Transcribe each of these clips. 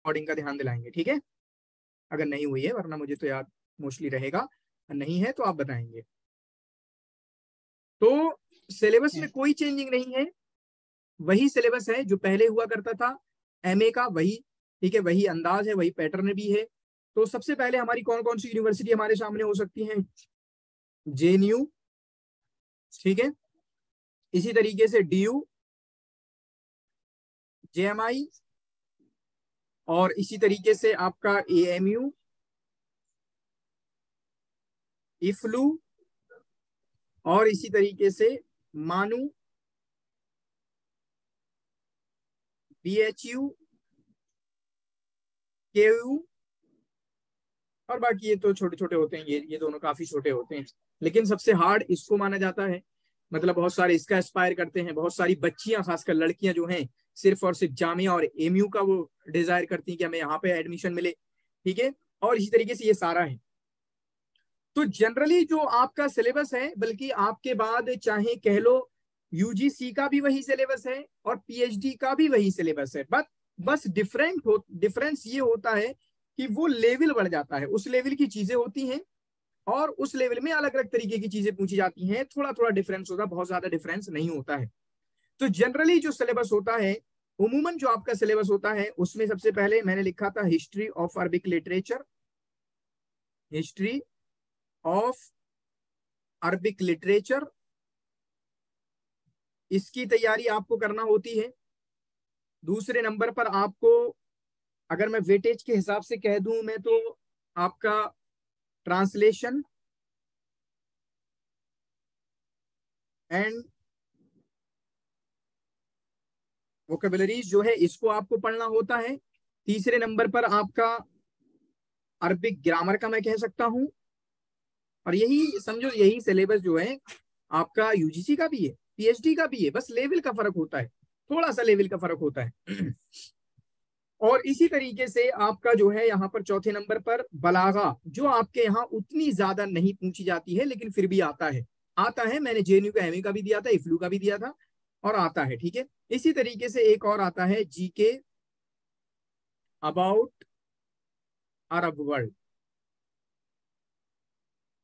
Recording का ध्यान दिलाएंगे, ठीक है, अगर नहीं हुई है, वरना मुझे तो याद मोस्टली रहेगा, नहीं है तो आप बताएंगे। तो सिलेबस में कोई चेंजिंग नहीं है, वही सिलेबस है जो पहले हुआ करता था एमए का, वही, ठीक है, वही अंदाज है, वही पैटर्न भी है। तो सबसे पहले हमारी कौन कौन सी यूनिवर्सिटी हमारे सामने हो सकती है? जेएनयू, ठीक है, इसी तरीके से डीयू, जेएमआई, और इसी तरीके से आपका एएमयू, इफ्लू, और इसी तरीके से मानू, बीएचयू, केयू, और बाकी ये तो छोटे छोटे होते हैं, ये दोनों काफी छोटे होते हैं, लेकिन सबसे हार्ड इसको माना जाता है। मतलब बहुत सारे इसका एस्पायर करते हैं, बहुत सारी बच्चियां खासकर लड़कियां जो हैं सिर्फ और सिर्फ जामिया और एमयू का वो डिजायर करती हैं कि हमें यहाँ पे एडमिशन मिले, ठीक है, और इसी तरीके से ये सारा है। तो जनरली जो आपका सिलेबस है, बल्कि आपके बाद चाहे कह लो यूजीसी का भी वही सिलेबस है और पीएचडी का भी वही सिलेबस है, बस डिफरेंस ये होता है कि वो लेवल बढ़ जाता है, उस लेवल की चीजें होती हैं और उस लेवल में अलग अलग तरीके की चीजें पूछी जाती हैं, थोड़ा थोड़ा डिफरेंस होता है, बहुत ज्यादा डिफरेंस नहीं होता है। तो जनरली जो सिलेबस होता है, उमूमन जो आपका सिलेबस होता है, उसमें सबसे पहले मैंने लिखा था history of Arabic literature, history of Arabic literature, इसकी तैयारी आपको करना होती है। दूसरे नंबर पर आपको, अगर मैं वेटेज के हिसाब से कह दूं मैं, तो आपका ट्रांसलेशन एंड वोकेबलरीज जो है, इसको आपको पढ़ना होता है। तीसरे नंबर पर आपका अरबिक ग्रामर का मैं कह सकता हूं, और यही समझो, यही सिलेबस जो है आपका यूजीसी का भी है, पीएचडी का भी है, बस लेवल का फर्क होता है, थोड़ा सा लेवल का फर्क होता है। और इसी तरीके से आपका जो है यहाँ पर चौथे नंबर पर बलागा, जो आपके यहाँ उतनी ज्यादा नहीं पूछी जाती है, लेकिन फिर भी आता है, मैंने जेएनयू का एमए का भी दिया था, इफ्लू का भी दिया था, और आता है, ठीक है। इसी तरीके से एक और आता है जीके अबाउट अरब वर्ल्ड।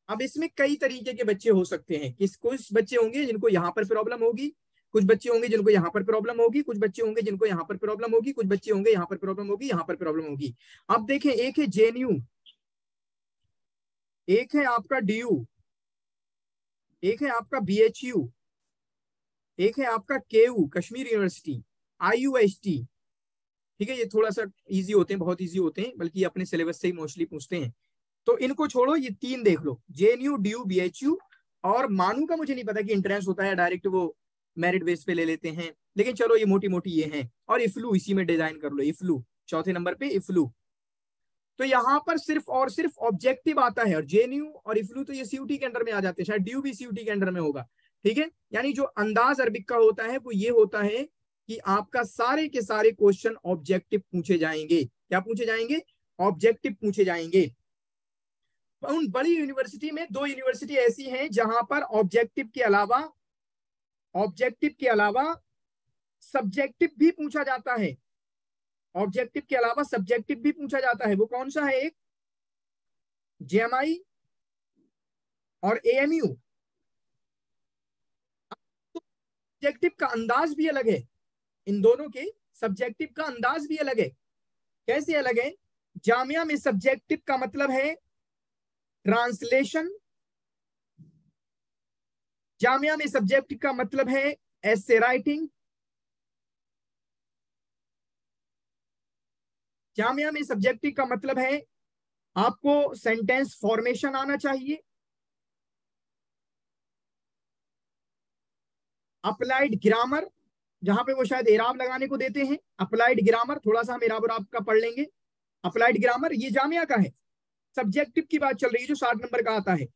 अब इसमें कई तरीके के बच्चे हो सकते हैं, कुछ बच्चे होंगे जिनको यहाँ पर प्रॉब्लम होगी, कुछ बच्चे होंगे जिनको यहाँ पर प्रॉब्लम होगी, कुछ बच्चे होंगे जिनको यहाँ पर प्रॉब्लम होगी, कुछ बच्चे होंगे यहाँ पर प्रॉब्लम होगी, यहाँ पर प्रॉब्लम होगी। अब देखें, एक है जेएनयू, एक है आपका डीयू, एक है आपका बीएचयू, एक है आपका केयू कश्मीर यूनिवर्सिटी, आईयूएसटी, ठीक है, ये थोड़ा सा इजी होते हैं, बहुत इजी होते हैं, बल्कि अपने सिलेबस से ही मोस्टली पूछते हैं। तो इनको छोड़ो, ये तीन देख लो, जेएनयू, डीयू, बीएचयू, और मानू का मुझे नहीं पता कि इंट्रेंस होता है डायरेक्ट वो मेरिट बेस पे ले लेते हैं, लेकिन चलो ये मोटी मोटी ये हैं। और इफ्लू इसी में डिजाइन कर लो, इफ्लू चौथे नंबर पे, इफ्लू। तो यहाँ पर सिर्फ और सिर्फ ऑब्जेक्टिव आता है, और जेएनयू और इफ्लू तो ये सीयूटी के अंडर में आ जाते हैं, शायद डीयू भी सीयूटी के अंडर में होगा, ठीक है। यानी जो अंदाज अरबिक का होता है वो ये होता है कि आपका सारे के सारे क्वेश्चन ऑब्जेक्टिव पूछे जाएंगे। क्या पूछे जाएंगे? ऑब्जेक्टिव पूछे जाएंगे। उन बड़ी यूनिवर्सिटी में दो यूनिवर्सिटी ऐसी हैं जहां पर ऑब्जेक्टिव के अलावा सब्जेक्टिव भी पूछा जाता है, ऑब्जेक्टिव के अलावा सब्जेक्टिव भी पूछा जाता है। वो कौन सा है? एक जेएमआई और एएमयू। सब्जेक्टिव का अंदाज भी अलग है, इन दोनों के सब्जेक्टिव का अंदाज भी अलग है। कैसे अलग है? जामिया में सब्जेक्टिव का मतलब है ट्रांसलेशन, जामिया में सब्जेक्टिव का मतलब है एसे राइटिंग, जामिया में सब्जेक्टिव का मतलब है आपको सेंटेंस फॉर्मेशन आना चाहिए, अप्लाइड ग्रामर, जहां पे वो शायद एराब लगाने को देते हैं, अप्लाइड ग्रामर, थोड़ा सा हम एराब और आपका पढ़ लेंगे। अप्लाइड ग्रामर ये जामिया का है, सब्जेक्टिव की बात चल रही है जो 60 नंबर का आता है।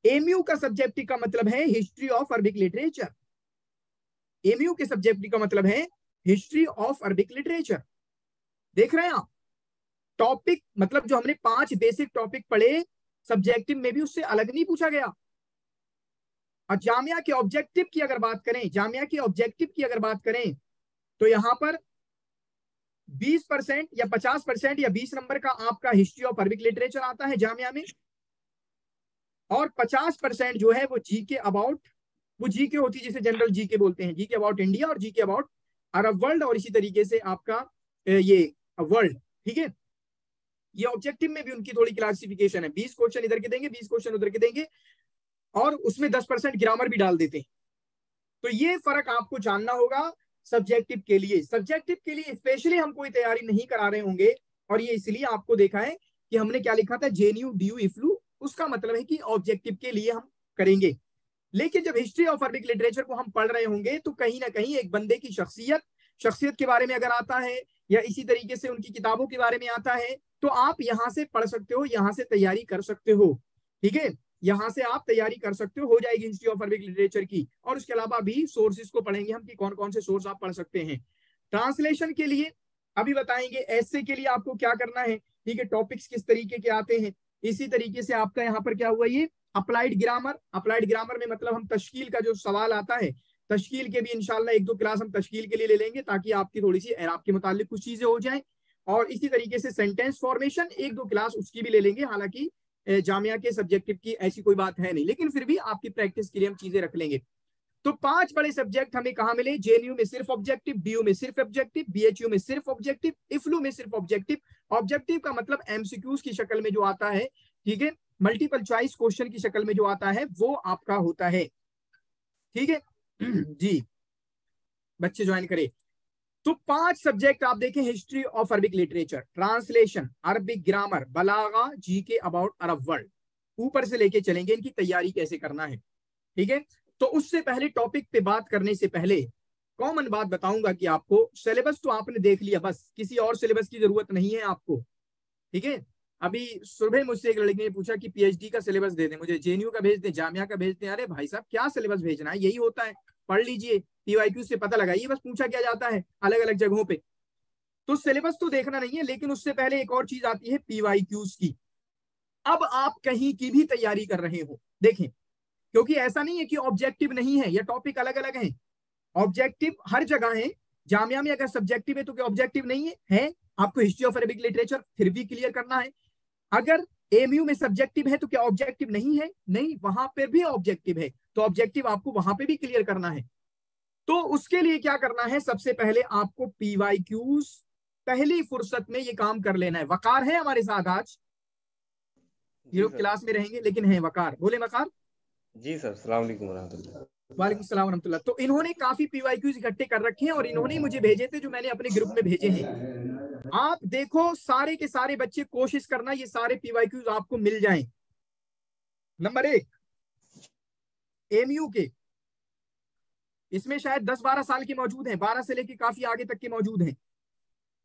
एमयू का सब्जेक्टिव का मतलब है history of Arabic literature, MU के सब्जेक्टिव का मतलब है हिस्ट्री ऑफ अरबिक लिटरेचर। देख रहे हैं आप? टॉपिक मतलब जो हमने 5 बेसिक टॉपिक पढ़े सब्जेक्टिव में भी उससे अलग नहीं पूछा गया। और जामिया के ऑब्जेक्टिव की अगर बात करें, जामिया के ऑब्जेक्टिव की अगर बात करें, तो यहां पर 20% या 50% या 20 नंबर का आपका हिस्ट्री ऑफ अरबिक लिटरेचर आता है जामिया में, और 50% जो है वो जीके अबाउट, वो जीके होती है जिसे जनरल जीके बोलते हैं, जीके अबाउट इंडिया और जीके अबाउट अरब वर्ल्ड, और इसी तरीके से आपका ये वर्ल्ड। ठीक है, ये ऑब्जेक्टिव में भी उनकी थोड़ी क्लासिफिकेशन है, 20 क्वेश्चन इधर के देंगे, 20 क्वेश्चन उधर के देंगे, और उसमें 10% ग्रामर भी डाल देते हैं। तो ये फर्क आपको जानना होगा सब्जेक्टिव के लिए। सब्जेक्टिव के लिए स्पेशली हम कोई तैयारी नहीं करा रहे होंगे, और ये इसलिए आपको देखा है कि हमने क्या लिखा था, जेएनयू डीयू इफ्लू, उसका मतलब है कि ऑब्जेक्टिव के लिए हम करेंगे। लेकिन जब हिस्ट्री ऑफ अरबिक लिटरेचर को हम पढ़ रहे होंगे तो कहीं ना कहीं एक बंदे की शख्सियत के बारे में अगर आता है, या इसी तरीके से उनकी किताबों के बारे में आता है, तो आप यहां से पढ़ सकते हो, यहां से तैयारी कर सकते हो। ठीक है, यहां से आप तैयारी कर सकते हो जाएगी हिस्ट्री ऑफ अरबिक लिटरेचर की। और उसके अलावा भी सोर्सेज को पढ़ेंगे हम कि कौन कौन से सोर्स आप पढ़ सकते हैं। ट्रांसलेशन के लिए अभी बताएंगे, ऐसे के लिए आपको क्या करना है। ठीक है, टॉपिक्स किस तरीके के आते हैं। इसी तरीके से आपका यहाँ पर क्या हुआ, ये अप्लाइड ग्रामर। अप्लाइड ग्रामर में मतलब हम तश्कील का जो सवाल आता है, तश्कील के भी इंशाल्लाह 1-2 क्लास हम तश्कील के लिए ले लेंगे, ताकि आपकी थोड़ी सी एराब के मुतालिक कुछ चीजें हो जाएं। और इसी तरीके से सेंटेंस फॉर्मेशन 1-2 क्लास उसकी भी ले लेंगे। हालांकि जामिया के सब्जेक्टिव की ऐसी कोई बात है नहीं, लेकिन फिर भी आपकी प्रैक्टिस के लिए हम चीजें रख लेंगे। तो 5 बड़े सब्जेक्ट हमें कहां मिले, जेएनयू में सिर्फ ऑब्जेक्टिव, डीयू में सिर्फ ऑब्जेक्टिव, बीएचयू में सिर्फ ऑब्जेक्टिव, इफ्लू में सिर्फ ऑब्जेक्टिव। ऑब्जेक्टिव का मतलब एमसीक्यूज की शक्ल में जो आता है, ठीक है, मल्टीपल चॉइस क्वेश्चन की शक्ल में जो आता है वो आपका होता है। ठीक है जी, बच्चे ज्वाइन करें। तो 5 सब्जेक्ट आप देखें, history of Arabic literature, translation, Arabic grammar, बलागा, जीके अबाउट अरब वर्ल्ड, ऊपर से लेके चलेंगे इनकी तैयारी कैसे करना है। ठीक है, तो उससे पहले टॉपिक पे बात करने से पहले कॉमन बात बताऊंगा कि आपको सिलेबस तो आपने देख लिया, बस किसी और सिलेबस की जरूरत नहीं है आपको। ठीक है, अभी सुबह मुझसे एक लड़के ने पूछा कि पीएचडी का सिलेबस दे दें मुझे, जेएनयू का भेज दें, जामिया का भेज दें। अरे भाई साहब, क्या सिलेबस भेजना है, यही होता है, पढ़ लीजिए, पीवाईक्यू से पता लगाइए, बस पूछा क्या जाता है अलग अलग जगहों पे। तो सिलेबस तो देखना नहीं है, लेकिन उससे पहले एक और चीज आती है पीवाईक्यूज की। अब आप कहीं की भी तैयारी कर रहे हो, देखें, क्योंकि ऐसा नहीं है कि ऑब्जेक्टिव नहीं है, ये टॉपिक अलग अलग हैं। ऑब्जेक्टिव हर जगह है, जामिया में अगर सब्जेक्टिव है तो क्या ऑब्जेक्टिव नहीं है? आपको हिस्ट्री ऑफ अरबिक लिटरेचर फिर भी क्लियर करना है। अगर एमयू में सब्जेक्टिव है तो क्या ऑब्जेक्टिव नहीं है? नहीं, वहां पर भी ऑब्जेक्टिव है, तो ऑब्जेक्टिव आपको वहां पे भी क्लियर करना है। तो उसके लिए क्या करना है, सबसे पहले आपको पीवाईक्यूज पहली फुर्सत में ये काम कर लेना है। वकार है हमारे साथ आज, ये जी लोग सर। क्लास में रहेंगे लेकिन है वकार, बोले वकार। जी सर, अस्सलाम वालेकुम रहमतुल्लाह। वालेकुम सलाम वरहमतुल्लाह। तो इन्होंने काफी पीवाईक्यूज इकट्ठे कर रखे हैं और इन्होंने ही मुझे भेजे थे, जो मैंने अपने ग्रुप में भेजे हैं। आप देखो, सारे के सारे बच्चे कोशिश करना ये सारे पीवाईक्यूज आपको मिल जाएं। नंबर 1 एमयू के, इसमें शायद 10-12 साल के मौजूद हैं, 12 से लेके काफी आगे तक के मौजूद हैं।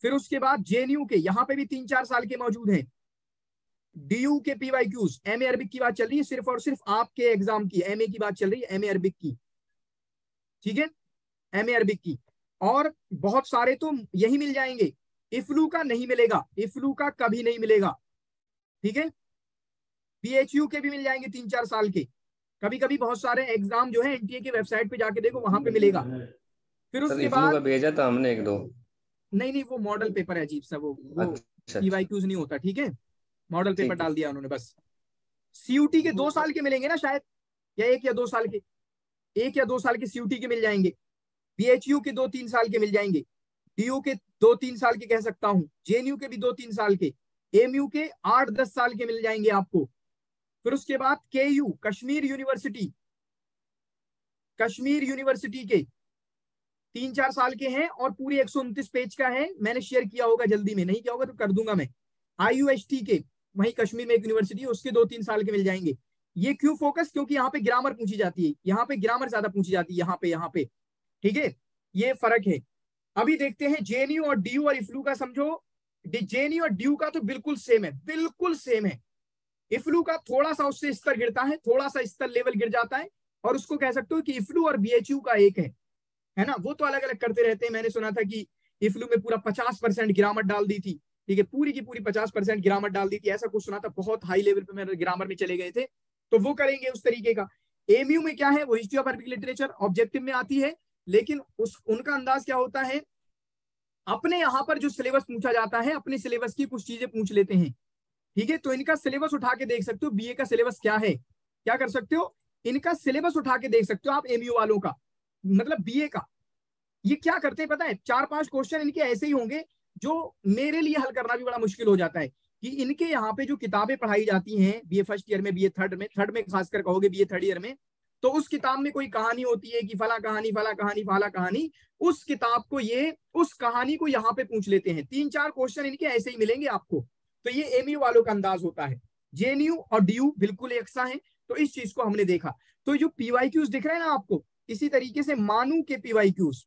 फिर उसके बाद जेएनयू के, यहां पे भी 3-4 साल के मौजूद हैं। डीयू के पीवाईक्यूज, एमए अरबिक की बात चल रही है, सिर्फ और सिर्फ आपके एग्जाम की एमए की बात चल रही है, एमए अरबिक की। ठीक है, एमए अरबिक की, और बहुत सारे तो यही मिल जाएंगे। इफ्लू का नहीं मिलेगा, इफ्लू का कभी नहीं मिलेगा। ठीक है, बीएचयू के भी मिल जाएंगे 3-4 साल के, कभी कभी बहुत सारे एग्जाम जो है एनटीए की वेबसाइट पे जाके देखो, वहां पे मिलेगा। फिर सर उसके इफ्लू बाद, का भेजा था हमने एक दो। नहीं नहीं, वो मॉडल पेपर है अजीब सा, वो अच्छा अच्छा। पीवाईक्यूज नहीं होता। ठीक है, मॉडल पेपर ठीक है। डाल दिया उन्होंने बस। सीयूटी के 2 साल के मिलेंगे ना शायद, या 1 या 2 साल के, 1 या 2 साल के सीयूटी के मिल जाएंगे। बीएचयू के 2-3 साल के मिल जाएंगे, डीयू के 2-3 साल के कह सकता हूं, जेएनयू के भी 2-3 साल के, एमयू के 8-10 साल के मिल जाएंगे आपको। फिर उसके बाद केयू, कश्मीर यूनिवर्सिटी के 3-4 साल के हैं, और पूरी 129 पेज का है, मैंने शेयर किया होगा, जल्दी में नहीं किया होगा तो कर दूंगा मैं। आईयूएसटी के, वहीं कश्मीर में एक यूनिवर्सिटी है, उसके 2-3 साल के मिल जाएंगे। ये क्यों फोकस, क्योंकि यहाँ पे ग्रामर पूछी जाती है, यहाँ पे ग्रामर ज्यादा पूछी जाती है, यहाँ पे। ठीक है, ये फर्क है। अभी देखते हैं जेएनयू और डीयू और इफ्लू का, समझो जेएनयू और डीयू का तो बिल्कुल सेम है, बिल्कुल सेम है। इफ्लू का थोड़ा सा उससे स्तर गिरता है, थोड़ा सा स्तर लेवल गिर जाता है, और उसको कह सकते हो कि इफ्लू और बीएचयू का एक है ना। वो तो अलग अलग करते रहते हैं, मैंने सुना था कि इफ्लू में पूरा 50% गिरावट डाल दी थी। ठीक है, पूरी की पूरी 50% गिरावट डाल दी थी, ऐसा कुछ सुना था, बहुत हाई लेवल पे मेरे ग्रामर में चले गए थे। तो वो करेंगे उस तरीके का। एमयू में क्या है, वो history of Arabic literature objective में आती है, लेकिन उनका अंदाज क्या होता है, अपने यहाँ पर जो सिलेबस पूछा जाता है, अपने सिलेबस की कुछ चीजें पूछ लेते हैं, ठीक है। तो इनका सिलेबस उठा के देख सकते हो, बीए का सिलेबस क्या है, क्या कर सकते हो, इनका सिलेबस उठा के देख सकते हो आप, एमयू वालों का, मतलब बीए का। ये क्या करते हैं पता है, 4-5 क्वेश्चन इनके ऐसे ही होंगे जो मेरे लिए हल करना भी बड़ा मुश्किल हो जाता है, कि इनके यहाँ पे जो किताबें पढ़ाई जाती हैं बीए फर्स्ट ईयर में, बीए थर्ड में खासकर कहोगे, बीए थर्ड ईयर में, तो उस किताब में कोई कहानी होती है कि फला कहानी फला कहानी फला कहानी, उस किताब को ये उस कहानी को यहाँ पे पूछ लेते हैं। 3-4 क्वेश्चन इनके ऐसे ही मिलेंगे आपको। तो ये एमयू वालों का अंदाज होता है। जेएनयू और डीयू बिल्कुल एक सा है, तो इस चीज को हमने देखा। तो जो पीवाईक्यूज दिख रहे हैं ना आपको, इसी तरीके से मानू के पीवाईक्यूज।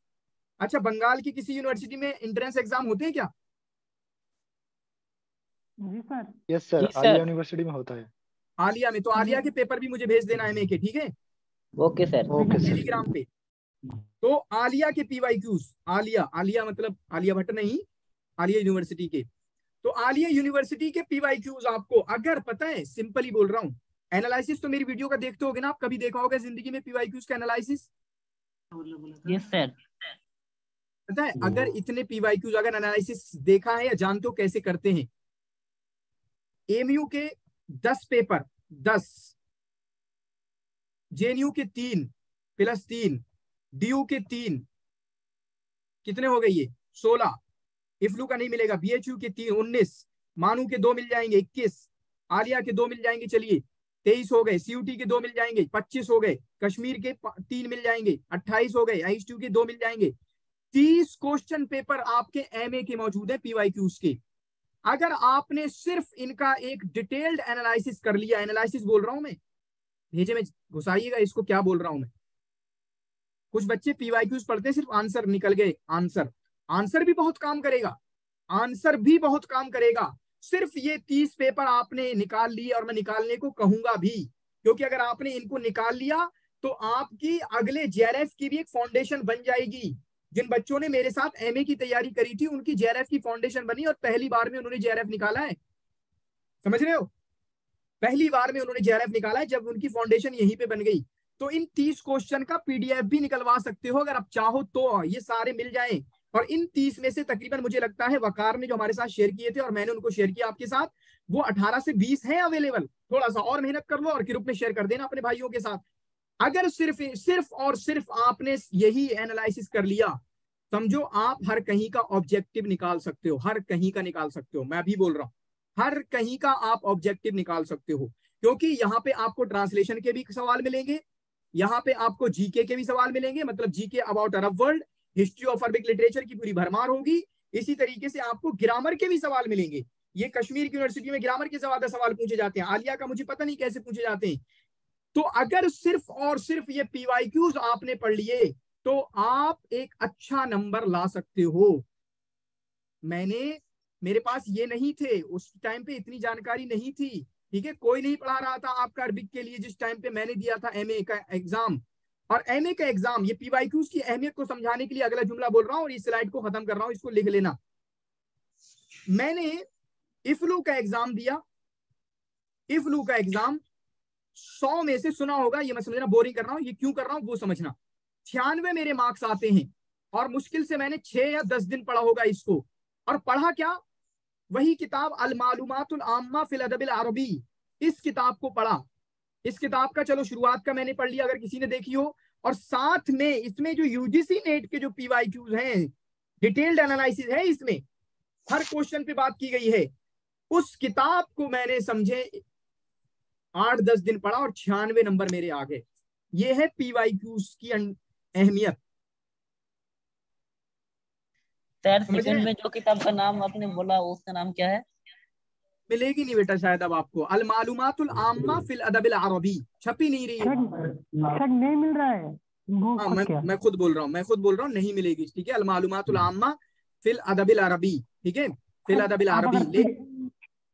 अच्छा, बंगाल की किसी यूनिवर्सिटी में एंट्रेंस एग्जाम होते हैं क्या? जी sir. Yes sir, Aliah university में होता है। आलिया में? तो आलिया के पेपर भी मुझे भेज देना एमए के, ठीक है, okay sir. Okay sir. Telegram पे। तो आलिया के पीवाईक्यूज, आलिया, आलिया मतलब आलिया भट्ट नहीं, आलिया यूनिवर्सिटी के। तो आलिया यूनिवर्सिटी के पीवाईक्यूज आपको, अगर पता है, सिंपली बोल रहा हूँ, एनालिसिस तो मेरी वीडियो का देखते होगे ना आप, कभी देखा होगा जिंदगी में पीवाईक्यूज का एनालिसिस? Yes sir. पता है, अगर इतने पीवाईक्यूज अगर एनालिसिस देखा है या जानते हो कैसे करते हैं? एमयू के 10 पेपर 10, जेएनयू के 3 प्लस 3, डीयू के 3, कितने हो गए ये? 16। इफ्लू का नहीं मिलेगा। बीएचयू के 3 19, मानू के 2 मिल जाएंगे 21, आलिया के 2 मिल जाएंगे, चलिए 23 हो गए। सीयूटी के 2 मिल जाएंगे 25 हो गए। कश्मीर के 3 मिल जाएंगे 28 हो गए। आईएसटीयू के 2 मिल जाएंगे। 30 क्वेश्चन पेपर आपके एमए के मौजूद है पीवाईक्यूज के। अगर आपने सिर्फ इनका एक डिटेल्ड एनालिसिस कर लिया, एनालिसिस बोल रहा हूं मैं, भेजे में घुसाइएगा इसको, क्या बोल रहा हूं मैं। कुछ बच्चे पीवाईक्यूज पढ़ते हैं, सिर्फ आंसर निकल गए, आंसर भी बहुत काम करेगा, आंसर भी बहुत काम करेगा। सिर्फ ये 30 पेपर आपने निकाल लिए, और मैं निकालने को कहूंगा भी, क्योंकि अगर आपने इनको निकाल लिया तो आपकी अगले जेआरएफ की भी एक फाउंडेशन बन जाएगी। जिन बच्चों ने मेरे साथ एमए की तैयारी करी थी, उनकी जेआरएफ की फाउंडेशन बनी, और पहली बार में उन्होंने जेआरएफ निकाला है। समझ रहे हो? पहली बार में उन्होंने जेआरएफ निकाला है, जब उनकी फाउंडेशन यहीं पे बन गई। तो इन 30 क्वेश्चन का पीडीएफ भी निकलवा सकते हो अगर आप चाहो तो, ये सारे मिल जाएं। और इन 30 में से तकरीबन मुझे लगता है वकार ने जो हमारे साथ शेयर किए थे और मैंने उनको शेयर किया आपके साथ, वो 18 से 20 है अवेलेबल। थोड़ा सा और मेहनत कर लो और ग्रुप में शेयर कर देना अपने भाइयों के साथ। अगर सिर्फ और सिर्फ आपने यही एनालिसिस कर लिया, समझो आप हर कहीं का ऑब्जेक्टिव निकाल सकते हो, हर कहीं का निकाल सकते हो। मैं अभी बोल रहा हूं, हर कहीं का आप ऑब्जेक्टिव निकाल सकते हो, क्योंकि यहाँ पे आपको ट्रांसलेशन के भी सवाल मिलेंगे, यहाँ पे आपको जीके के भी सवाल मिलेंगे, मतलब GK about Arab world, history of Arabic literature की पूरी भरमार होगी। इसी तरीके से आपको ग्रामर के भी सवाल मिलेंगे। ये कश्मीर की यूनिवर्सिटी में ग्रामर के ज्यादा सवाल पूछे जाते हैं, आलिया का मुझे पता नहीं कैसे पूछे जाते हैं। तो अगर सिर्फ और सिर्फ ये पीवाईक्यूज आपने पढ़ लिए तो आप एक अच्छा नंबर ला सकते हो। मेरे पास ये नहीं थे उस टाइम पे, इतनी जानकारी नहीं थी, ठीक है, कोई नहीं पढ़ा रहा था आपका अरबिक के लिए जिस टाइम पे मैंने दिया था एमए का एग्जाम। और एमए का एग्जाम, ये पीवाईक्यूज की अहमियत को समझाने के लिए अगला जुमला बोल रहा हूं और इस स्लाइड को खत्म कर रहा हूं, इसको लिख लेना। मैंने इफ्लू का एग्जाम दिया, इफ्लू का एग्जाम 100 में से, सुना होगा, ये मैं समझना बोरिंग कर रहा हूं, ये क्यों कर रहा हूं वो समझना, 96 मेरे मार्क्स आते हैं। और मुश्किल से मैंने 6 या 10 दिन पढ़ा होगा इसको। और पढ़ा क्या? वही किताब अल मालूमातुल आम्मा फिल अदबिल अरबी, इस किताब को पढ़ा। इस किताब का चलो शुरुआत का मैंने पढ़ लिया अगर किसी ने देखी हो, और साथ में इसमें जो यूजीसी नेट के जो पीवाईक्यूज हैं, डिटेल्ड एनालिसिस है, इसमें हर क्वेश्चन पे बात की गई है। उस किताब को मैंने समझे 8-10 दिन पढ़ा और 96 नंबर मेरे आ गए। ये है पीवाईक्यूज की अहमियत। सर सेकंड में जो किताब का नाम आपने बोला उसका नाम क्या है? मिलेगी नहीं बेटा शायद अब आपको, अल मालूमातुल आम्मा फिल अदबिल अरबी, छपी नहीं रही है। सर नहीं मिल रहा है वो। हाँ, मैं खुद बोल रहा हूँ नहीं मिलेगी, ठीक है। अल मालूमातुल आम्मा फिल अदबिल अरबी, ठीक है, फिल अदबिल अरबी।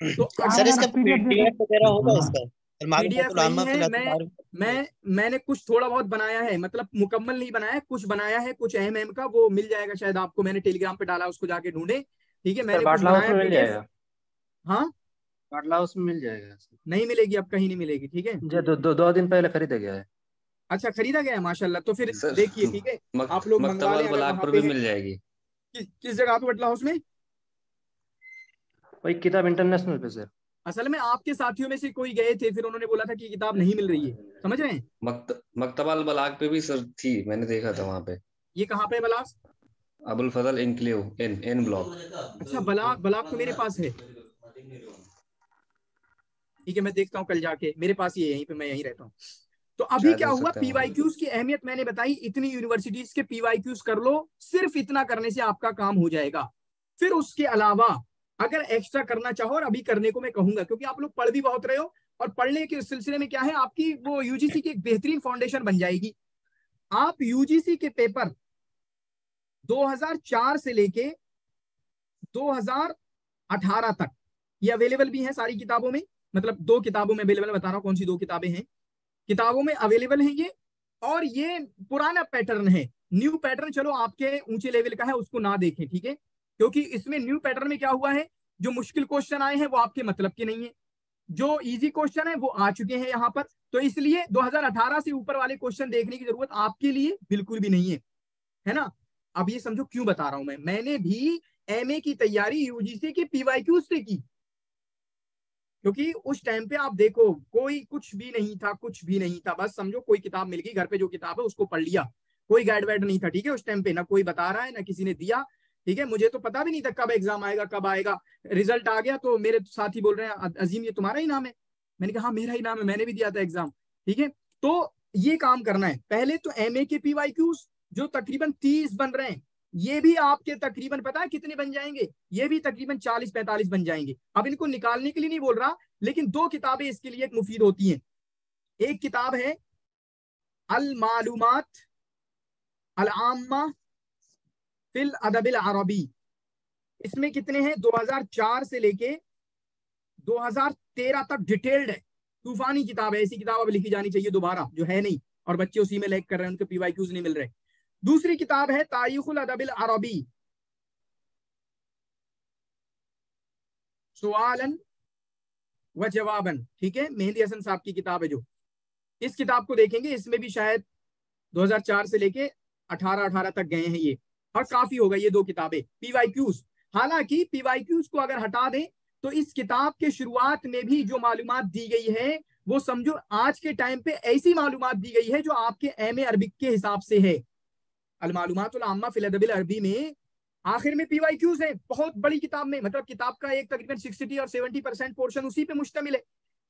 तो सर इसका पीडीएफ वगैरह होगा इसका? पीडीएफ नहीं है, मैंने कुछ थोड़ा बहुत बनाया है, मतलब मुकम्मल नहीं बनाया है, कुछ बनाया है, कुछ अहम का, वो मिल जाएगा शायद आपको, मैंने टेलीग्राम पे डाला, उसको जाके ढूंढे, ठीक है। मैंने कुछ बनाया मिल जाएगा। हाँ, बाटला हाउस में मिल जाएगा। नहीं मिलेगी अब, कहीं नहीं मिलेगी, ठीक है। जो दो दिन पहले खरीदा गया है। अच्छा, खरीदा गया है, माशाल्लाह। तो फिर देखिए, ठीक है, आप लोग मंगवा लें, अगर वहाँ पे भी मिल जाएगी। किस जगह पे बटला हाउस में? वही किताब इंटरनेशनल पे सर। असल में आपके साथियों में से कोई गए थे, फिर उन्होंने बोला था कि किताब नहीं मिल रही है, समझ रहे हैं? मकतबाल बलाग पे भी सर थी, मैंने देखा था वहां पे। ये कहाँ पे बलास? अबुल फजल एनक्लेव एन ब्लॉक। अच्छा, बलाक तो मेरे पास है। ठीक है, मैं देखता हूँ कल जाके, मेरे पास ही है, यहीं पे, मैं यहीं रहता हूँ। तो अभी शायद क्या हो हुआ, सकता है पीवाईक्यूज की अहमियत मैंने बताई, इतनी यूनिवर्सिटीज के पीवाईक्यूज कर लो, सिर्फ इतना करने से आपका काम हो जाएगा। फिर उसके अलावा अगर एक्स्ट्रा करना चाहो, और अभी करने को मैं कहूंगा, क्योंकि आप लोग पढ़ भी बहुत रहे हो, और पढ़ने के सिलसिले में क्या है, आपकी वो यूजीसी की एक बेहतरीन फाउंडेशन बन जाएगी। आप यूजीसी के पेपर 2004 से लेके 2018 तक ये अवेलेबल भी है सारी किताबों में, मतलब 2 किताबों में अवेलेबल, बता रहा हूं कौन सी 2 किताबें हैं, किताबों में अवेलेबल है ये। और ये पुराना पैटर्न है, न्यू पैटर्न चलो आपके ऊंचे लेवल का है, उसको ना देखें, ठीक है? क्योंकि इसमें न्यू पैटर्न में क्या हुआ है, जो मुश्किल क्वेश्चन आए हैं वो आपके मतलब के नहीं है, जो इजी क्वेश्चन है वो आ चुके हैं यहाँ पर। तो इसलिए 2018 से ऊपर वाले क्वेश्चन देखने की जरूरत आपके लिए बिल्कुल भी नहीं है ना? अब ये समझो क्यों बता रहा हूं मैंने भी एमए की तैयारी यूजीसी के पीवाईक्यू से की, क्योंकि उस टाइम पे आप देखो कोई कुछ भी नहीं था, कुछ भी नहीं था, बस समझो कोई किताब मिल गई घर पे, जो किताब है उसको पढ़ लिया, कोई गाइड वाइड नहीं था, ठीक है? उस टाइम पे ना कोई बता रहा है ना किसी ने दिया, ठीक है? मुझे तो पता भी नहीं था कब एग्जाम आएगा, कब आएगा। रिजल्ट आ गया तो मेरे साथी बोल रहे हैं, अजीम ये तुम्हारा ही नाम है? मैंने कहा हाँ मेरा ही नाम है, मैंने भी दिया था एग्जाम, ठीक है? तो ये काम करना है। पहले तो एमए के पीवाईक्यूज जो तकरीबन 30 बन रहे हैं, ये भी आपके तकरीबन पता है कितने बन जाएंगे? ये भी तकरीबन 40-45 बन जाएंगे। अब इनको निकालने के लिए नहीं बोल रहा, लेकिन 2 किताबें इसके लिए मुफीद होती हैं। एक किताब है अल मालूमात अल आम्मा फिल अदबिल अरबी, इसमें कितने हैं, 2004 से लेके 2013 तक डिटेल्ड है, तूफानी किताब है, ऐसी किताब अब लिखी जानी चाहिए दोबारा, जो है नहीं, और बच्चे उसी में लैग कर रहे हैं, उनके पीवाईक्यूज नहीं मिल रहे। दूसरी किताब है तारीखुल अदबिल अरबी सुआलन व जवाबन, ठीक है? मेहंदी हसन साहब की किताब है जो, इस किताब को देखेंगे, इसमें भी शायद 2004 से लेके 18 तक गए हैं ये, और काफी होगा ये 2 किताबें पीवाईक्यूज। हालांकि पीवाईक्यूज को अगर हटा दें तो इस किताब के शुरुआत में भी जो मालूमात दी गई है, वो समझो आज के टाइम पे ऐसी मालूमात दी गई है जो आपके एमए अरबिक के हिसाब से है। अल मालूमातुल आम्मा फिल अदबिल अरबी में आखिर में पीवाईक्यूज है, बहुत बड़ी किताब में, मतलब किताब का एक तकरीबन 60 और 70% पोर्शन उसी पे मुश्तमिल है।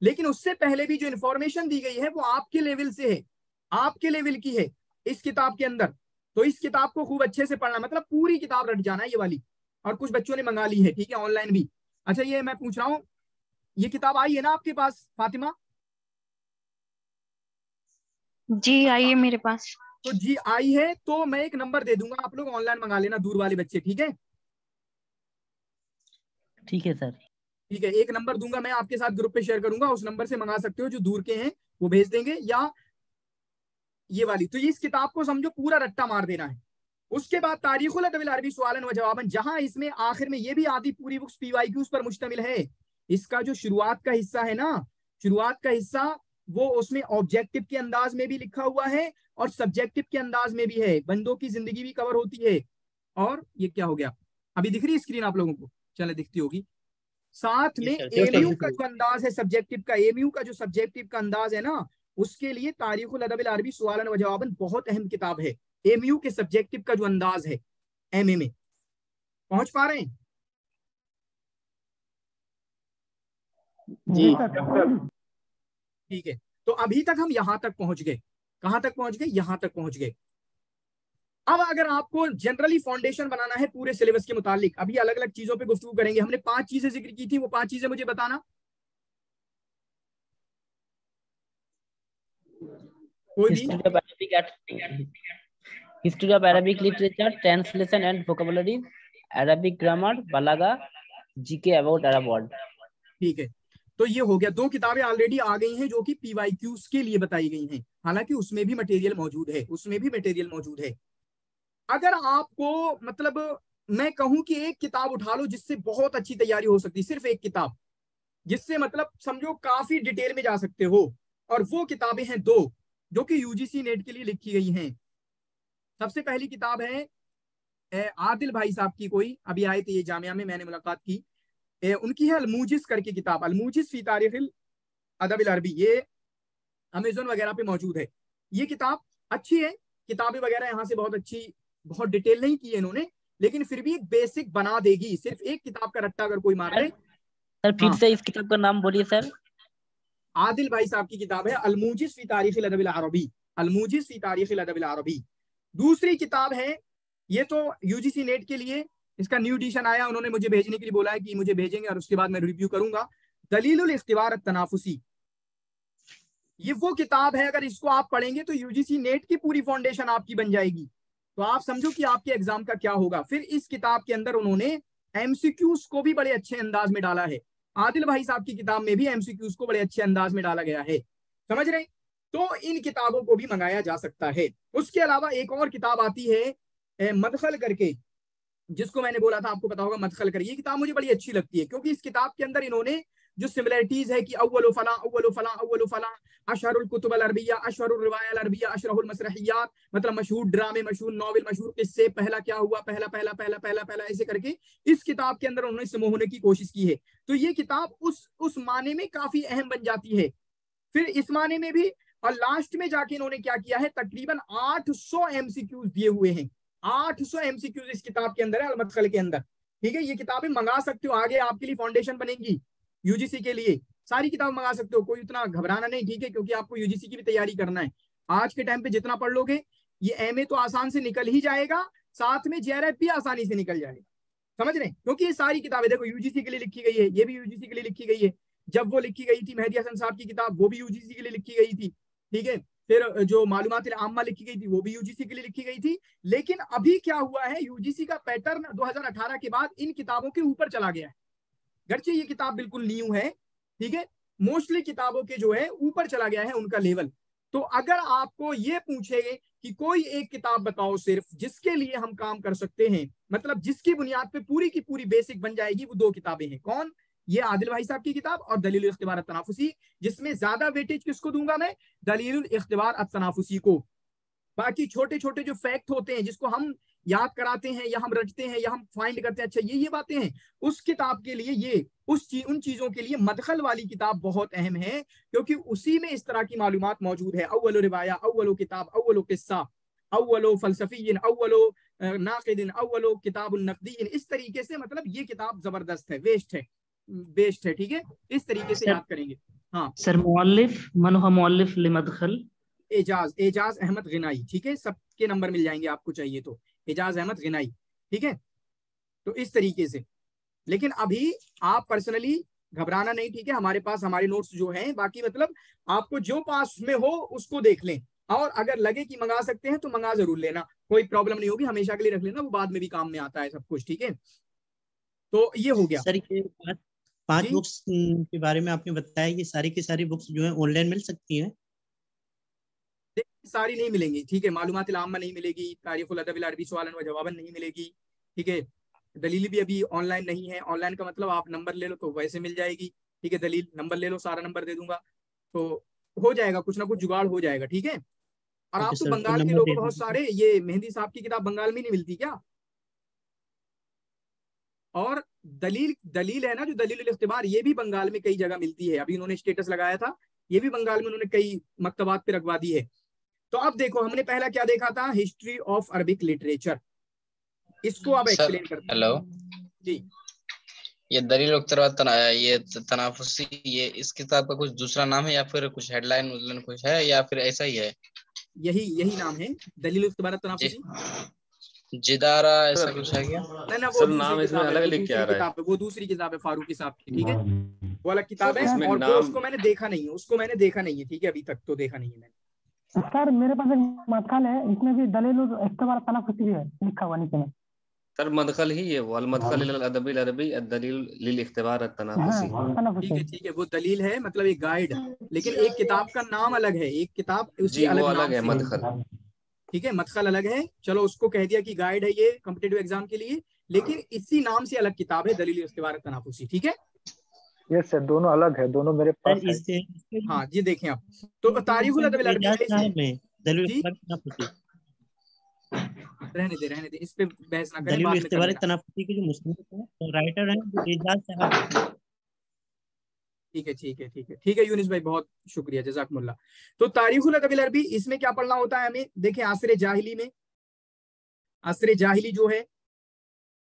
लेकिन उससे पहले भी जो इंफॉर्मेशन दी गई है वो आपके लेवल से है, आपके लेवल की है इस किताब के अंदर। तो इस किताब को खूब अच्छे से पढ़ना, मतलब पूरी किताब रट जाना है ये वाली। और कुछ बच्चों ने मंगा ली है, ठीक है, ऑनलाइन भी। अच्छा, ये मैं पूछ रहा हूँ, ये किताब आई है ना आपके पास फातिमा? जी आइए मेरे पास। तो जी आई है, तो मैं एक नंबर दे दूंगा, आप लोग ऑनलाइन मंगा लेना, दूर वाले बच्चे, ठीक है? ठीक है सर। ठीक है, एक नंबर दूंगा मैं आपके साथ, ग्रुप पे शेयर करूंगा, उस नंबर से मंगा सकते हो, जो दूर के हैं वो भेज देंगे, या ये वाली। तो इस किताब को समझो पूरा रट्टा मार देना है। उसके बाद तारीखुल अदबिल अरबी सवालन व जवाबन, जहां इसमें आखिर में ये भी आधी पूरी बुक्स पीवाईक्यूज पर मुश्तमिल है। इसका जो शुरुआत का हिस्सा है ना, शुरुआत का हिस्सा, वो उसमें ऑब्जेक्टिव के अंदाज में भी लिखा हुआ है और सब्जेक्टिव के अंदाज में भी है, बंदों की जिंदगी भी कवर होती है। और ये क्या हो गया, अभी दिख रही है स्क्रीन आप लोगों को? चले, दिखती होगी। साथ में एमयू का जो अंदाज है सब्जेक्टिव का, एमयू का जो सब्जेक्टिव का अंदाज है ना, उसके लिए तारीखुल अदबिल अरबी सवालन व जवाबन बहुत अहम किताब है। एमयू के सब्जेक्टिव का जो अंदाज है एमए में, पहुंच पा रहे हैं? जी ठीक है, तो अभी तक हम यहां तक पहुंच गए। कहां तक पहुंच गए? यहां तक पहुंच गए। अब अगर आपको जनरली फाउंडेशन बनाना है पूरे सिलेबस के मुतालिक, अभी अलग अलग चीजों पे गुफ्तगू करेंगे। हमने 5 चीजें जिक्र की थी, वो 5 चीजें मुझे बताना। कोई भी? History of Arabic literature, translation and vocabulary, Arabic grammar, बलागा, जीके अबाउट अरब वर्ड। ठीक है, तो ये हो गया। 2 किताबें ऑलरेडी आ गई हैं जो कि पीवाईक्यूज के लिए बताई गई हैं, हालांकि उसमें भी मटेरियल मौजूद है, उसमें भी मटेरियल मौजूद है। अगर आपको मतलब मैं कहूं कि एक किताब उठा लो जिससे बहुत अच्छी तैयारी हो सकती है, सिर्फ एक किताब जिससे मतलब समझो काफी डिटेल में जा सकते हो, और वो किताबें हैं 2 जो कि यूजीसी नेट के लिए लिखी गई हैं। सबसे पहली किताब है आदिल भाई साहब की, कोई अभी आए थे ये जामिया में, मैंने मुलाकात की, उनकी है अलमूजिस करके किताब, अलमूजिस फी तारीखिल अदब अल अरबी, ये अमेजोन वगैरह पे मौजूद है। ये किताब अच्छी है, किताबें वगैरह यहाँ से बहुत अच्छी, बहुत डिटेल नहीं की है इन्होंने, लेकिन फिर भी एक बेसिक बना देगी। सिर्फ एक किताब का रट्टा अगर कोई मार ले। सर फिर हाँ। से इस किताब का नाम बोलिए सर। आदिल भाई साहब की किताब है अलमूजिस फी तारीखिल अदब अल अरबी, अलमूजिस फी तारीखिल अदब अल अरबी। दूसरी किताब है, ये तो यूजीसी नेट के लिए इसका न्यू एडिशन आया, उन्होंने मुझे भेजने के लिए बोला है कि मुझे भेजेंगे और उसके बाद मैं रिव्यू करूंगा। दलीलुल इख्तिबार अत-तनाफुसी, ये वो किताब है, अगर इसको आप पढ़ेंगे तो यूजीसी नेट की पूरी फाउंडेशन आपकी बन जाएगी। तो आप समझो कि आपके एग्जाम का क्या होगा। फिर इस किताब के अंदर उन्होंने एमसीक्यूज को भी बड़े अच्छे अंदाज में डाला है। आदिल भाई साहब की किताब में भी एमसीक्यूज को बड़े अच्छे अंदाज में डाला गया है, समझ रहे? तो इन किताबों को भी मंगाया जा सकता है। उसके अलावा एक और किताब आती है मदखल करके, जिसको मैंने बोला था आपको पता होगा, मदखल कर। ये किताब मुझे बड़ी अच्छी लगती है, क्योंकि इस किताब के अंदर इन्होंने जो सिमिलरिटीज है कि अव्वल फला अव्वल फला अव्वल फला, अशहरुल कुतुब अल अरबिया, अशहरुल रिवाया अल अरबिया, अशरहुल मसरहियात, मतलब मशहूर ड्रामे, मशहूर नॉवेल, मशहूर किस्से, पहला क्या हुआ, पहला पहला पहला पहला पहला, ऐसे करके इस किताब के अंदर उन्होंने समोहने की कोशिश की है। तो ये किताब उस माने में काफी अहम बन जाती है। फिर इस माने में भी, और लास्ट में जाके इन्होंने क्या किया है, तकरीबन 800 एमसीक्यूज दिए हुए हैं। 800 एमसीक्यूज इस किताब के अंदर है, अल-मदखल के अंदर। ठीक है, ये किताबें मंगा सकते हो, आगे आपके लिए फाउंडेशन बनेगी यूजीसी के लिए, सारी किताब मंगा सकते हो, कोई इतना घबराना नहीं। ठीक है, क्योंकि आपको यूजीसी की भी तैयारी करना है। आज के टाइम पे जितना पढ़ लोगे, ये एमए तो आसान से निकल ही जाएगा, साथ में जेआरएफ भी आसानी से निकल जाएगा, समझ रहे हैं? क्योंकि ये सारी किताबें देखो यूजीसी के लिए लिखी गई है, ये भी यूजीसी के लिए लिखी गई है। जब वो लिखी गई थी मेहदी हसन साहब की किताब, वो भी यूजीसी के लिए लिखी गई थी। ठीक है, फिर जो मालूमात आम्मा लिखी गई थी, वो भी यूजीसी के लिए लिखी गई थी। लेकिन अभी क्या हुआ है, यूजीसी का पैटर्न 2018 के बाद इन किताबों के ऊपर चला गया है। गर्चे ये किताब बिल्कुल न्यू है, ठीक है, मोस्टली किताबों के जो है ऊपर चला गया है उनका लेवल। तो अगर आपको ये पूछे कि कोई एक किताब बताओ सिर्फ जिसके लिए हम काम कर सकते हैं, मतलब जिसकी बुनियाद पे पूरी की पूरी बेसिक बन जाएगी, वो दो किताबें हैं। कौन? ये आदिल भाई साहब की किताब और दलील इख्तिबार अत-तनाफुसी, जिसमें ज्यादा वेटेज किसको दूंगा मैं? दलील इख्तिबार अत-तनाफुसी को। बाकी छोटे छोटे जो फैक्ट होते हैं, जिसको हम याद कराते हैं या हम रटते हैं या हम फाइंड करते हैं, अच्छा ये बातें हैं, उस किताब के लिए ये उन चीजों के लिए मदखल वाली किताब बहुत अहम है, क्योंकि उसी में इस तरह की मालूमात मौजूद है। अव्वलो रिवाया, अव्वलो किताब, अव्वलो किस्सा, अव्वलो फलसफीन, अव्वलो नाक़िदिन, अव्वलो किताबुन नक़दीन, इस तरीके से। मतलब ये किताब जबरदस्त है, बेस्ट है। ठीक है, इस तरीके से याद करेंगे। हाँ सर, मुअल्लिफ मन हुआ मुअल्लिफ लिमदखल? एजाज अहमद गिनाई। ठीक है, सबके नंबर मिल जाएंगे आपको चाहिए तो, एजाज अहमद गिनाई। ठीक है, तो इस तरीके से। लेकिन अभी आप पर्सनली घबराना नहीं, ठीक है, हमारे पास हमारे नोट्स जो हैं, बाकी मतलब आपको जो पास में हो उसको देख लें, और अगर लगे कि मंगा सकते हैं तो मंगा जरूर लेना, कोई प्रॉब्लम नहीं होगी, हमेशा के लिए रख लेना, वो बाद में भी काम में आता है सब कुछ। ठीक है, तो ये हो गया। सर ये पांच बुक्स के बारे में आपने बताया, ये सारी की सारी बुक्स जो है ऑनलाइन मिल सकती हैं? सारी नहीं मिलेंगी, ठीक है, मालूमात आम्मा नहीं मिलेगी, तारीखुल अदब अल अरबी सवालन व जवाबन नहीं मिलेगी। ठीक है, दलील भी अभी ऑनलाइन नहीं है। ऑनलाइन का मतलब आप नंबर ले लो तो वैसे मिल जाएगी। ठीक है, दलील नंबर ले लो, सारा नंबर दे दूंगा, तो हो जाएगा, कुछ ना कुछ जुगाड़ हो जाएगा। ठीक है, और आप तो बंगाल के लोग बहुत सारे, ये मेहंदी साहब की किताब बंगाल में नहीं मिलती क्या? और दलील है ना, जो दलील इख्तिबार, ये भी बंगाल में कई जगह मिलती है। अभी उन्होंने स्टेटस लगाया था, ये भी बंगाल में उन्होंने कई मकतबात पे रखवा दी है। तो अब देखो, हमने पहला क्या देखा था, हिस्ट्री ऑफ अरबिक लिटरेचर। इसको अब एक्सप्लेन करते हैं। हेलो जी, ये दलील ये तनाफुसी, ये इस किताब का कुछ दूसरा नाम है या फिर कुछ हेडलाइन कुछ है या फिर ऐसा ही है? यही नाम है, दलील इख्तिबार तनाफुसी। जिदारा ऐसा कुछ है क्या? नहीं, वो नाम इसमें अलग लिख के आ रहा है, वो दूसरी किताब है फारूकी साहब की। ठीक है, वो अलग किताब है, और वो उसको मैंने देखा नहीं है, ठीक है, अभी तक तो देखा नहीं है मैंने। सर मेरे पास एक मदखल है, इसमें भी दलील इख्तिबार तनाफुसी भी है लिखा हुआ नीचे में। सर मदखल ही है वो, अल मदखल इल अदब अल अरबी अद-दलील लिल इख्तिबार अत-तनाफुसी। ठीक है, वो दलील है, मतलब एक गाइड, लेकिन एक किताब का नाम अलग है, एक किताब उसकी अलग है, मदखल। ठीक है, मदखल अलग है, चलो उसको कह दिया कि गाइड है ये कॉम्पिटिटिव एग्जाम के लिए, लेकिन इसी नाम से अलग किताब है दलील इख्तिबार तनाफुसी। ठीक है, यस सर, दोनों अलग है, दोनों मेरे पास है। हाँ जी, देखें आप, तो तारीखुल अदब अल अरबी रहने दे, इस पे बहस ना करें, दलील बाद में इख्तिबार करेंगे। तनाफुसी के जो मुस्लिम राइटर हैं वो एजाज साहब। ठीक है यूनिस भाई, बहुत शुक्रिया, जज़ाकमुल्लाह। तो तारीखुल अदबिल अरबी, इसमें क्या पढ़ना होता है हमें? देखें, असर जाहिली में, असर जाहिली जो है,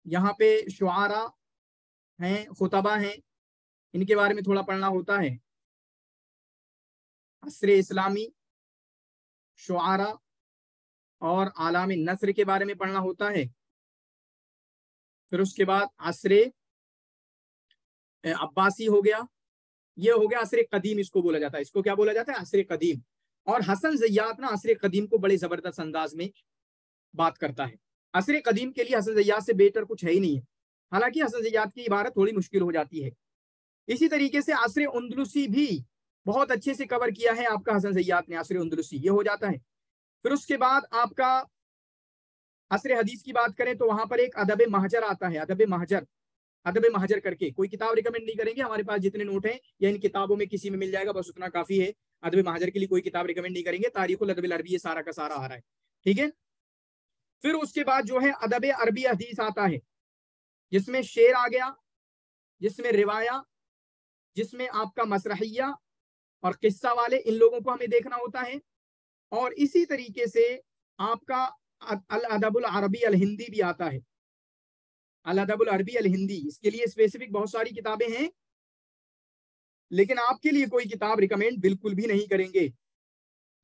यहाँ पे शुआरा हैं, खुतबा हैं, इनके बारे में थोड़ा पढ़ना होता है। असर इस्लामी, शुआरा और आलाम नस्र के बारे में पढ़ना होता है। फिर उसके बाद असर अब्बासी हो गया, ये हो गया असर कदीम, इसको बोला जाता है, इसको क्या बोला जाता है? असर कदीम। और हसन ज़य्यात ना असर कदीम को बड़े जबरदस्त अंदाज में बात करता है। असर कदीम के लिए हसन ज़य्यात से बेहतर कुछ है ही नहीं है, हालांकि हसन ज़य्यात की इबारत थोड़ी मुश्किल हो जाती है। इसी तरीके से असर उंदलुसी भी बहुत अच्छे से कवर किया है आपका हसन ज़य्यात ने, असर उंदलुसी ये हो जाता है। फिर उसके बाद आपका असर हदीस की बात करें तो वहां पर एक अदब महजर आता है, अदब महजर करके। कोई किताब रिकमेंड नहीं करेंगे, हमारे पास जितने नोट हैं या इन किताबों में किसी में मिल जाएगा, बस उतना काफी है। अदब महजर के लिए कोई किताब रिकमेंड नहीं करेंगे, तारीखुल अदबिल अरबी ये सारा का सारा आ रहा है, ठीक है। फिर उसके बाद जो है अदब अरबी हदीस आता है, जिसमें शेर आ गया, जिसमें रिवाया, जिसमें आपका मसरहिया और किस्सा वाले, इन लोगों को हमें देखना होता है। और इसी तरीके से आपका अल अदबुल अरबी अल हिंदी भी आता है, अल अदबुल अरबी अल हिंदी। इसके लिए स्पेसिफिक बहुत सारी किताबें हैं, लेकिन आपके लिए कोई किताब रिकमेंड बिल्कुल भी नहीं करेंगे,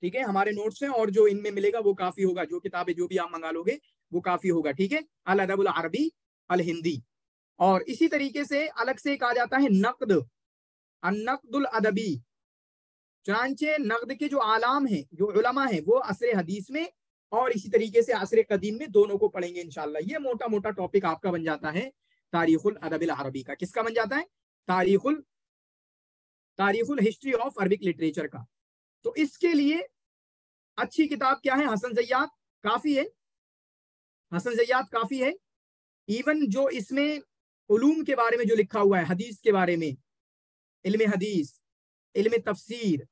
ठीक है। हमारे नोट्स हैं और जो इनमें मिलेगा वो काफी होगा, जो किताबें जो भी आप मंगा लोगे वो काफी होगा, ठीक है। अल अदबुल अरबी अल हिंदी। और इसी तरीके से अलग से एक आ जाता है नक्द, अन-नक्दुल अदबी। चुनांचे नक्द के जो आलाम हैं, जो उलमा हैं, वो असर हदीस में और इसी तरीके से असर कदीम में, दोनों को पढ़ेंगे इंशाल्लाह। ये मोटा मोटा टॉपिक आपका बन जाता है तारीखुल अदबिल अरबी का। किसका बन जाता है? तारीखुल हिस्ट्री ऑफ अरबिक लिटरेचर का। तो इसके लिए अच्छी किताब क्या है? हसन ज़य्यात काफी है, हसन ज़य्यात काफी है। इवन जो इसमें उलूम के बारे में जो लिखा हुआ है, हदीस के बारे में, इल्म हदीस, इल्म तफसीर,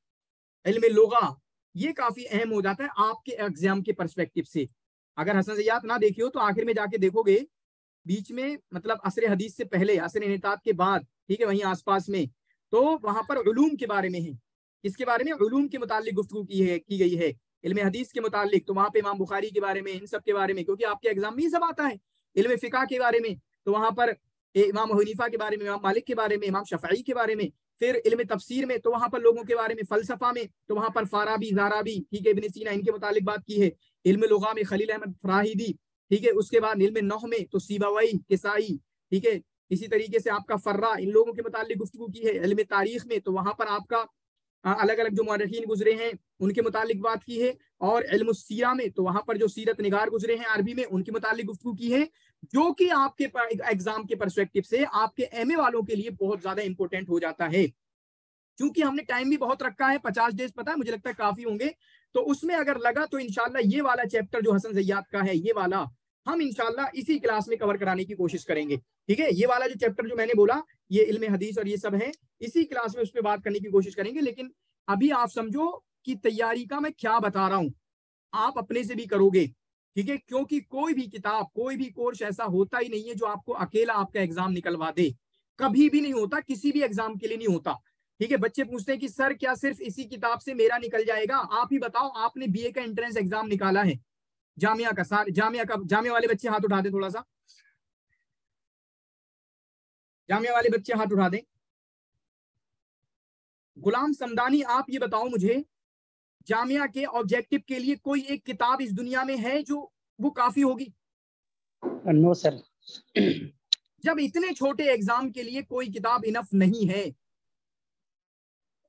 इल्म लुगा, ये काफी अहम हो जाता है आपके एग्जाम के पर्सपेक्टिव से। अगर हसन ज़य्यात ना देखी हो तो आखिर में जाके देखोगे, बीच में मतलब असर हदीस से पहले, असर इन्हिताब के बाद, ठीक है, वहीं आसपास में, तो वहां पर उलूम के बारे में है। इसके बारे में उलूम के मुतालिक गुफ्तगू की गई है, इल्म हदीस के मुतालिक। तो वहां पे इमाम बुखारी के बारे में, इन सब के बारे में, क्योंकि आपके एग्जाम में ये सब आता है। इल्म फिका के बारे में तो वहां पर इमाम हनीफा के बारे में, इमाम मालिक के बारे में, इमाम शफई के बारे में। फिर इल्म तफसीर में तो वहां पर लोगों के बारे में, फलसफा में तो वहां पर फाराबी, ज़ाराबी, ठीक है, इब्न सीना, इनके मुतालिक बात की है। इल्म लुगा में खलील अहमद फराहिदी, ठीक है। उसके बाद इल्म नहव में तो सीबावई, किसाई, ठीक है। इसी तरीके से आपका फर्रा, इन लोगों के मुतालिक गुफ्तगू की है। इल्म तारीख में तो वहां पर आपका अलग अलग जो मुअर्रिखीन गुजरे हैं उनके मुतालिक बात की है। और इल्म सीरा में तो वहां पर जो सीरत निगार गुजरे हैं अरबी में, उनके मुतालिक गुफ्तगू की है, जो कि आपके एग्जाम के पर्सपेक्टिव से, आपके एमए वालों के लिए बहुत ज्यादा इंपॉर्टेंट हो जाता है। क्योंकि हमने टाइम भी बहुत रखा है, 50 डेज पता है, मुझे लगता है काफी होंगे। तो उसमें अगर लगा तो इंशाल्लाह ये वाला चैप्टर जो हसन ज़य्यात का है, ये वाला हम इंशाल्लाह इसी क्लास में कवर कराने की कोशिश करेंगे, ठीक है। ये वाला जो चैप्टर जो मैंने बोला, ये इल्म हदीस और ये सब है, इसी क्लास में उस पर बात करने की कोशिश करेंगे। लेकिन अभी आप समझो कि तैयारी का मैं क्या बता रहा हूं, आप अपने से भी करोगे, ठीक है। क्योंकि कोई भी किताब, कोई भी कोर्स ऐसा होता ही नहीं है जो आपको अकेला आपका एग्जाम निकलवा दे, कभी भी नहीं होता, किसी भी एग्जाम के लिए नहीं होता, ठीक है। बच्चे पूछते हैं कि सर क्या सिर्फ इसी किताब से मेरा निकल जाएगा? आप ही बताओ, आपने बीए का एंट्रेंस एग्जाम निकाला है, जामिया का, जामिया वाले बच्चे हाथ उठा दें थोड़ा सा, जामिया वाले बच्चे हाथ उठा दें। गुलाम समदानी, आप ये बताओ मुझे, जामिया के ऑब्जेक्टिव के लिए कोई एक किताब इस दुनिया में है जो वो काफी होगी? No sir. जब इतने छोटे एग्जाम के लिए कोई किताब इनफ नहीं है,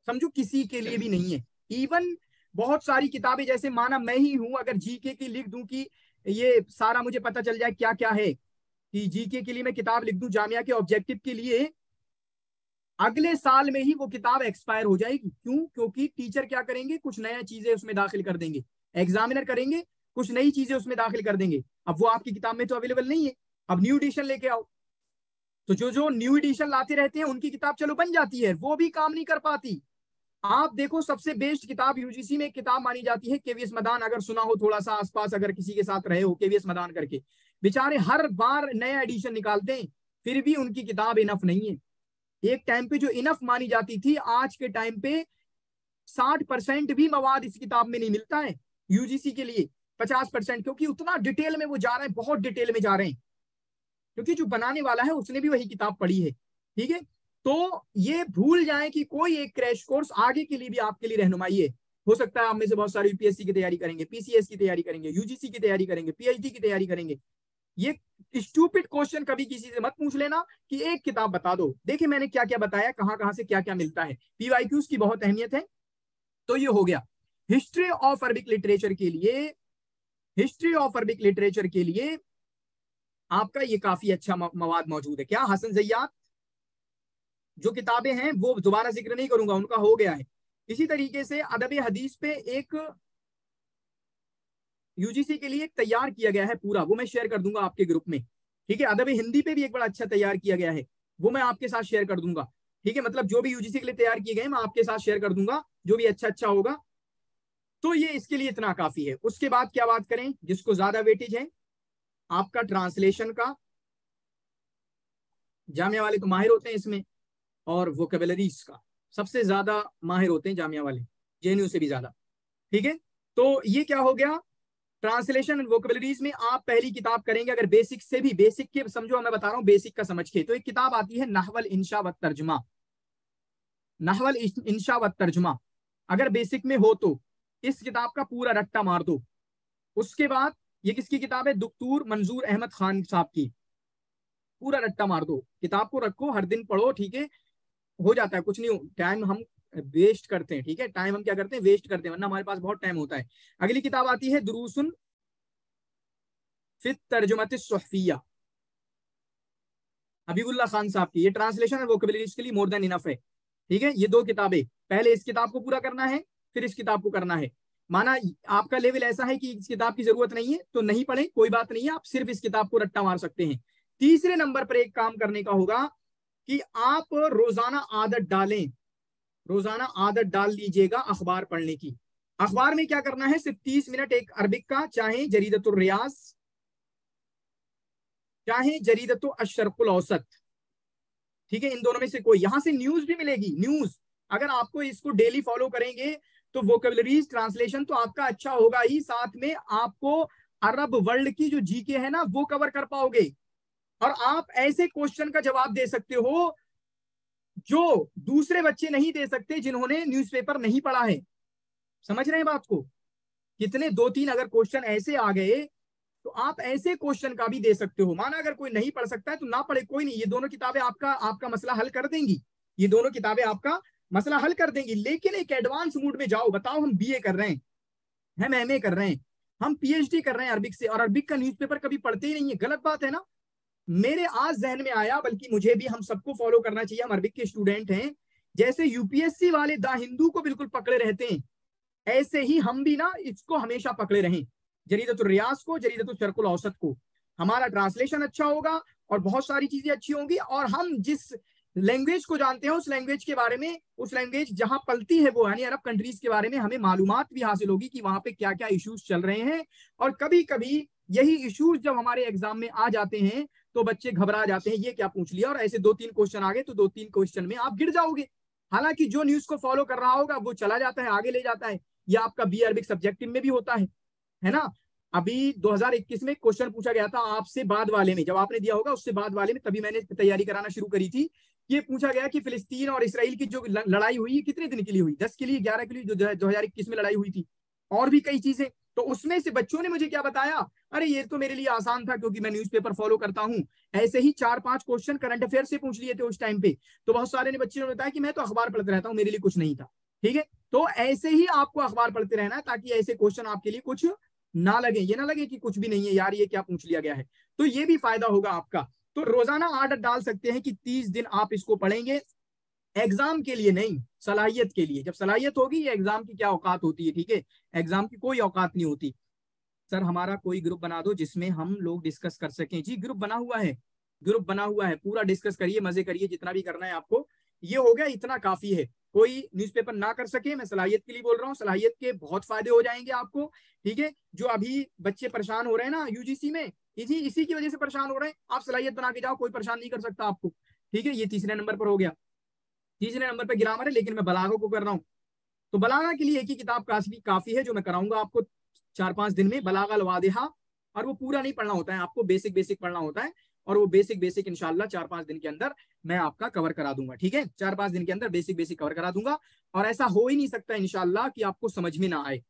समझो किसी के लिए भी नहीं है। इवन बहुत सारी किताबें, जैसे माना मैं ही हूं, अगर जीके की लिख दूं कि ये सारा मुझे पता चल जाए क्या क्या है, कि जीके के लिए मैं किताब लिख दूं जामिया के ऑब्जेक्टिव के लिए, अगले साल में ही वो किताब एक्सपायर हो जाएगी। क्यों? क्योंकि टीचर क्या करेंगे, कुछ नया चीजें उसमें दाखिल कर देंगे, एग्जामिनर करेंगे कुछ नई चीजें उसमें दाखिल कर देंगे। अब वो आपकी किताब में तो अवेलेबल नहीं है, अब न्यू एडिशन लेके आओ। तो जो न्यू एडिशन लाते रहते हैं उनकी किताब चलो बन जाती है, वो भी काम नहीं कर पाती, आप देखो सबसे बेस्ट किताब यूजीसी में किताब मानी जाती है केवीएस मदान, अगर सुना हो थोड़ा सा आसपास, अगर किसी के साथ रहे हो, केवीएस मदान करके बेचारे हर बार नया एडिशन निकालते हैं, फिर भी उनकी किताब इनफ नहीं है। एक टाइम पे जो इनफ मानी जाती थी, आज के टाइम पे 60% भी मवाद इस किताब में नहीं मिलता है यूजीसी के लिए, 50%, क्योंकि उतना डिटेल में वो जा रहे हैं, बहुत डिटेल में जा रहे हैं, क्योंकि जो बनाने वाला है उसने भी वही किताब पढ़ी है। ठीक है, तो ये भूल जाएं कि कोई एक क्रैश कोर्स आगे के लिए भी आपके लिए रहनुमाई है। हो सकता है आप में से बहुत सारे यूपीएससी की तैयारी करेंगे, पीसीएस की तैयारी करेंगे, यूजीसी की तैयारी करेंगे, पीएचडी की तैयारी करेंगे। ये स्टूपिड क्वेश्चन कभी किसी से मत पूछ लेना कि एक किताब बता दो। देखिए मैंने क्या क्या बताया, कहां से क्या क्या मिलता है। पीवाईक्यूज की बहुत अहमियत है। तो ये हो गया हिस्ट्री ऑफ अरबिक लिटरेचर के लिए। हिस्ट्री ऑफ अरबिक लिटरेचर के लिए आपका ये काफी अच्छा मवाद मौजूद है। क्या हसन ज़ैयाद, जो किताबें हैं वो दोबारा जिक्र नहीं करूंगा, उनका हो गया है। इसी तरीके से अदब हदीस पे एक यूजीसी के लिए एक तैयार किया गया है पूरा, वो मैं शेयर कर दूंगा आपके ग्रुप में। ठीक है, अदब हिंदी पे भी एक बड़ा अच्छा तैयार किया गया है, वो मैं आपके साथ शेयर कर दूंगा। ठीक है, मतलब जो भी यूजीसी के लिए तैयार किए गए मैं आपके साथ शेयर कर दूंगा, जो भी अच्छा होगा। तो ये इसके लिए इतना काफी है। उसके बाद क्या बात करें, जिसको ज्यादा वेटेज है आपका ट्रांसलेशन का, जामिया वाले तो माहिर होते हैं इसमें, और वोकेबलरीज का सबसे ज्यादा माहिर होते हैं जामिया वाले, जेएनयू से भी ज्यादा। ठीक है, तो ये क्या हो गया, ट्रांसलेशन एंड वोकेबलरीज में आप पहली किताब करेंगे, अगर बेसिक से भी, बेसिक के समझो, मैं बता रहा हूं बेसिक का समझ के, तो एक किताब आती है नहवल इंशा व तर्जुमा। नहवल इंशा व तर्जुमा अगर बेसिक में हो तो इस किताब का पूरा रट्टा मार दो। उसके बाद ये किसकी किताब है, दुक्तूर मंजूर अहमद खान साहब की, पूरा रट्टा मार दो, किताब को रखो, हर दिन पढ़ो। ठीक है, हो जाता है, कुछ नहीं, टाइम हम वेस्ट करते हैं। ठीक है, टाइम हम क्या करते हैं, वेस्ट करते हैं, वरना हमारे पास बहुत टाइम होता है। अगली किताब आती है दुरूसुन फित तर्जुमत सुहफिया, हबीबुल्लाह खान साहब की, ये ट्रांसलेशन है वोकैबुलरीज के लिए मोर देन इनफ है। ठीक है, ये दो किताबें, पहले इस किताब को पूरा करना है, फिर इस किताब को करना है। माना आपका लेवल ऐसा है कि इस किताब की जरूरत नहीं है तो नहीं पढ़े, कोई बात नहीं है, आप सिर्फ इस किताब को रट्टा मार सकते हैं। तीसरे नंबर पर एक काम करने का होगा कि आप रोजाना आदत डालें, रोजाना आदत डाल लीजिएगा अखबार पढ़ने की। अखबार में क्या करना है, सिर्फ 30 मिनट एक अरबिक का, चाहे जरीदतुर रियाज, चाहे जरीदतु अशरकुल औसत। ठीक है, इन दोनों में से कोई, यहां से न्यूज भी मिलेगी। न्यूज अगर आपको इसको डेली फॉलो करेंगे तो वोकैबुलरीज ट्रांसलेशन तो आपका अच्छा होगा ही, साथ में आपको अरब वर्ल्ड की जो जीके है ना वो कवर कर पाओगे, और आप ऐसे क्वेश्चन का जवाब दे सकते हो जो दूसरे बच्चे नहीं दे सकते जिन्होंने न्यूज़पेपर नहीं पढ़ा है। समझ रहे हैं बात को, कितने 2-3 अगर क्वेश्चन ऐसे आ गए तो आप ऐसे क्वेश्चन का भी दे सकते हो। माना अगर कोई नहीं पढ़ सकता है तो ना पढ़े, कोई नहीं, ये दोनों किताबें आपका मसला हल कर देंगी, ये दोनों किताबें आपका मसला हल कर देंगी। लेकिन एक एडवांस मूड में जाओ, बताओ हम बीए कर रहे हैं, हम एमए कर रहे हैं, हम पीएचडी कर रहे हैं अरबिक से, और अरबिक का न्यूज़पेपर कभी पढ़ते ही नहीं है, गलत बात है ना। मेरे आज जहन में आया, बल्कि मुझे भी, हम सबको फॉलो करना चाहिए, हम अरबिक के स्टूडेंट हैं, जैसे यूपीएससी वाले द हिंदू को बिल्कुल पकड़े रहते हैं, ऐसे ही हम भी ना इसको हमेशा पकड़े रहें, जरीदतुर रियाज को, जरीदतुल शरकुल औसत को। हमारा ट्रांसलेशन अच्छा होगा और बहुत सारी चीजें अच्छी होंगी, और हम जिस लैंग्वेज को जानते हैं उस लैंग्वेज के बारे में, उस लैंग्वेज जहां पलती है वो यानी अरब कंट्रीज के बारे में हमें मालूमात भी हासिल होगी कि वहां पे क्या क्या इश्यूज चल रहे हैं। और कभी कभी यही इश्यूज जब हमारे एग्जाम में आ जाते हैं तो बच्चे घबरा जाते हैं, ये क्या पूछ लिया, और ऐसे 2-3 क्वेश्चन आ गए तो 2-3 क्वेश्चन में आप गिर जाओगे। हालांकि जो न्यूज को फॉलो कर रहा होगा वो चला जाता है, आगे ले जाता है। यह आपका बी अरबिक सब्जेक्टिव में भी होता है ना। अभी 2021 में क्वेश्चन पूछा गया था आपसे बाद वाले में, जब आपने दिया होगा उससे बाद वाले में, तभी मैंने तैयारी कराना शुरू करी थी। ये पूछा गया कि फिलिस्तीन और इसराइल की जो लड़ाई हुई कितने दिन के लिए हुई, 10 के लिए, 11 के लिए, जो 2021 में लड़ाई हुई थी, और भी कई चीजें। तो उसमें से बच्चों ने मुझे क्या बताया, अरे ये तो मेरे लिए आसान था क्योंकि मैं न्यूज़पेपर फॉलो करता हूं। ऐसे ही 4-5 क्वेश्चन करंट अफेयर से पूछ लिए थे उस टाइम पे। तो बहुत सारे ने बच्चों ने बताया कि मैं तो अखबार पढ़ते रहता हूं, मेरे लिए कुछ नहीं था। ठीक है, तो ऐसे ही आपको अखबार पढ़ते रहना है ताकि ऐसे क्वेश्चन आपके लिए कुछ ना लगे, ये ना लगे कि कुछ भी नहीं है यार, ये क्या पूछ लिया गया है। तो ये भी फायदा होगा आपका। तो रोजाना आदत डाल सकते हैं कि 30 दिन आप इसको पढ़ेंगे, एग्जाम के लिए नहीं, सलाहियत के लिए। जब सलाहियत होगी, ये एग्जाम की क्या औकात होती है, ठीक है, एग्जाम की कोई औकात नहीं होती। सर हमारा कोई ग्रुप बना दो जिसमें हम लोग डिस्कस कर सकें। जी ग्रुप बना हुआ है, ग्रुप बना हुआ है, पूरा डिस्कस करिए, मजे करिए, जितना भी करना है आपको। ये हो गया, इतना काफी है। कोई न्यूज़पेपर ना कर सके, मैं सलाहियत के लिए बोल रहा हूँ, सलाहियत के बहुत फायदे हो जाएंगे आपको, ठीक है। जो अभी बच्चे परेशान हो रहे हैं ना यूजीसी में, इसी की वजह से परेशान हो रहे हैं, आप सलाहियत बना के जाओ, कोई परेशान नहीं कर सकता आपको, ठीक है। ये तीसरे नंबर पर हो गया। तीसरे नंबर पर ग्रामर है, लेकिन मैं बलागा को कर रहा हूँ, तो बलागा के लिए एक ही किताब काफी है जो मैं कराऊंगा आपको 4-5 दिन में, बलागा लवादिहा। और वो पूरा नहीं पढ़ना होता है, आपको बेसिक बेसिक पढ़ना होता है, और वो बेसिक बेसिक इंशाल्लाह 4-5 दिन के अंदर मैं आपका कवर करा दूंगा, ठीक है। 4-5 दिन के अंदर बेसिक बेसिक कवर करा दूंगा, और ऐसा हो ही नहीं सकता इंशाल्लाह कि आपको समझ में ना आए।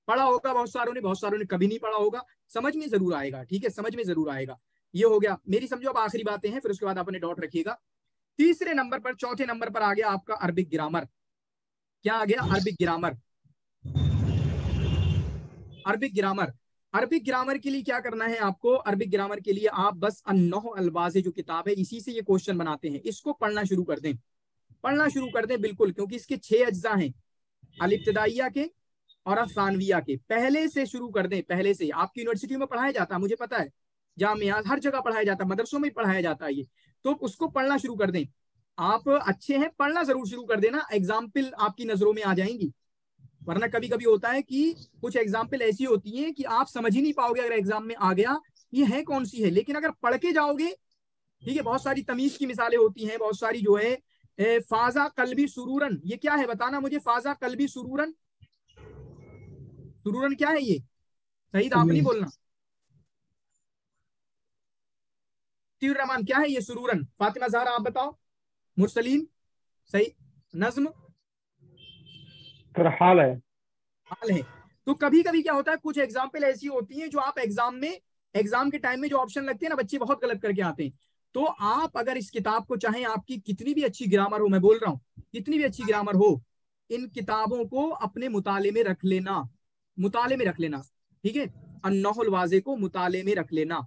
पढ़ा होगा बहुत सारों ने कभी नहीं पढ़ा होगा, समझ में जरूर आएगा, ठीक है, समझ में जरूर आएगा। ये हो गया मेरी, समझो अब आखिरी बातें हैं, फिर उसके बाद अपने डॉट रखिएगा। तीसरे नंबर पर, चौथे नंबर पर आ गया आपका अरबिक ग्रामर। क्या आ गया? Arabic grammar. Arabic grammar, Arabic grammar के लिए क्या करना है आपको? अरबिक ग्रामर के लिए आप बस अन्नोह अलवाज़े जो किताब है, इसी से ये क्वेश्चन बनाते हैं, इसको पढ़ना शुरू कर दें, पढ़ना शुरू कर दें बिल्कुल, क्योंकि इसके 6 अज्जा हैं, अल-इब्तिदाइया के और असानविया के। पहले से शुरू कर दें, पहले से। आपकी यूनिवर्सिटी में पढ़ाया जाता है, मुझे पता है, जामिया हर जगह पढ़ाया जाता है, मदरसों में पढ़ाया जाता है ये, तो उसको पढ़ना शुरू कर दें। आप अच्छे हैं, पढ़ना जरूर शुरू कर देना, एग्जाम्पल आपकी नजरों में आ जाएंगी। वरना कभी कभी होता है कि कुछ एग्जाम्पल ऐसी होती हैं कि आप समझ ही नहीं पाओगे, अगर एग्जाम में आ गया ये है कौन सी है, लेकिन अगर पढ़ के जाओगे, ठीक है। बहुत सारी तमीज की मिसालें होती हैं, बहुत सारी जो है, फाजा कल्बी सुरूरन, ये क्या है बताना मुझे, फाजा कल्बी सुरूरन, सुरूरन क्या है ये? सही था, आप नहीं बोलना। रहमान क्या है ये सुरूरन? फातिमा ज़हरा आप बताओ। मुरसलीन सही। नज्म हाल है, हाल है। तो कभी कभी क्या होता है, कुछ एग्जाम्पल ऐसी होती हैं जो आप एग्जाम के टाइम में जो ऑप्शन लगते हैं ना, बच्चे बहुत गलत करके आते हैं। तो आप अगर इस किताब को चाहें, आपकी कितनी भी अच्छी ग्रामर हो, मैं बोल रहा हूं कितनी भी अच्छी ग्रामर हो, इन किताबों को अपने मुताले में रख लेना, मुताले में रख लेना, ठीक है। अन्नहुल वाज़े को मुताले में रख लेना।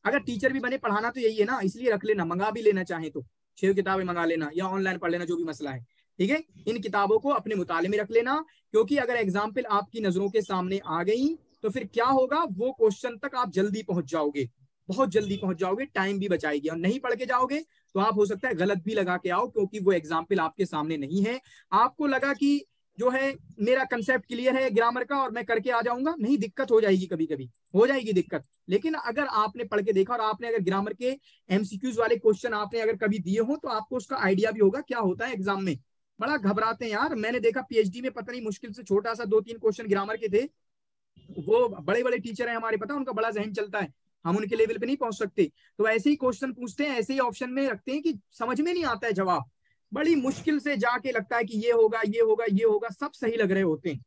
अगर टीचर भी बने, पढ़ाना तो यही है ना, इसलिए रख लेना, मंगा भी लेना चाहे तो 6 किताबें मंगा लेना, या ऑनलाइन पढ़ लेना, जो भी मसला है, ठीक है। इन किताबों को अपने मुताले में रख लेना, क्योंकि अगर एग्जाम्पल आपकी नजरों के सामने आ गई तो फिर क्या होगा, वो क्वेश्चन तक आप जल्दी पहुंच जाओगे, बहुत जल्दी पहुंच जाओगे, टाइम भी बचाएगी। और नहीं पढ़ के जाओगे तो आप हो सकता है गलत भी लगा के आओ, क्योंकि वो एग्जाम्पल आपके सामने नहीं है। आपको लगा कि जो है मेरा कंसेप्ट क्लियर है ग्रामर का और मैं करके आ जाऊंगा, नहीं, दिक्कत हो जाएगी, कभी कभी हो जाएगी दिक्कत। लेकिन अगर आपने पढ़ के देखा और आपने अगर ग्रामर के एमसीक्यूज वाले क्वेश्चन आपने अगर कभी दिए हो, तो आपको उसका आइडिया भी होगा क्या होता है एग्जाम में। बड़ा घबराते हैं यार, मैंने देखा पीएचडी में पता नहीं मुश्किल से छोटा सा 2-3 क्वेश्चन ग्रामर के थे, वो बड़े बड़े टीचर हैं हमारे, पता उनका बड़ा जहन चलता है, हम उनके लेवल पे नहीं पहुंच सकते, तो ऐसे ही क्वेश्चन पूछते हैं, ऐसे ही ऑप्शन में रखते हैं कि समझ में नहीं आता है जवाब, बड़ी मुश्किल से जाके लगता है कि ये होगा ये होगा ये होगा, सब सही लग रहे होते हैं,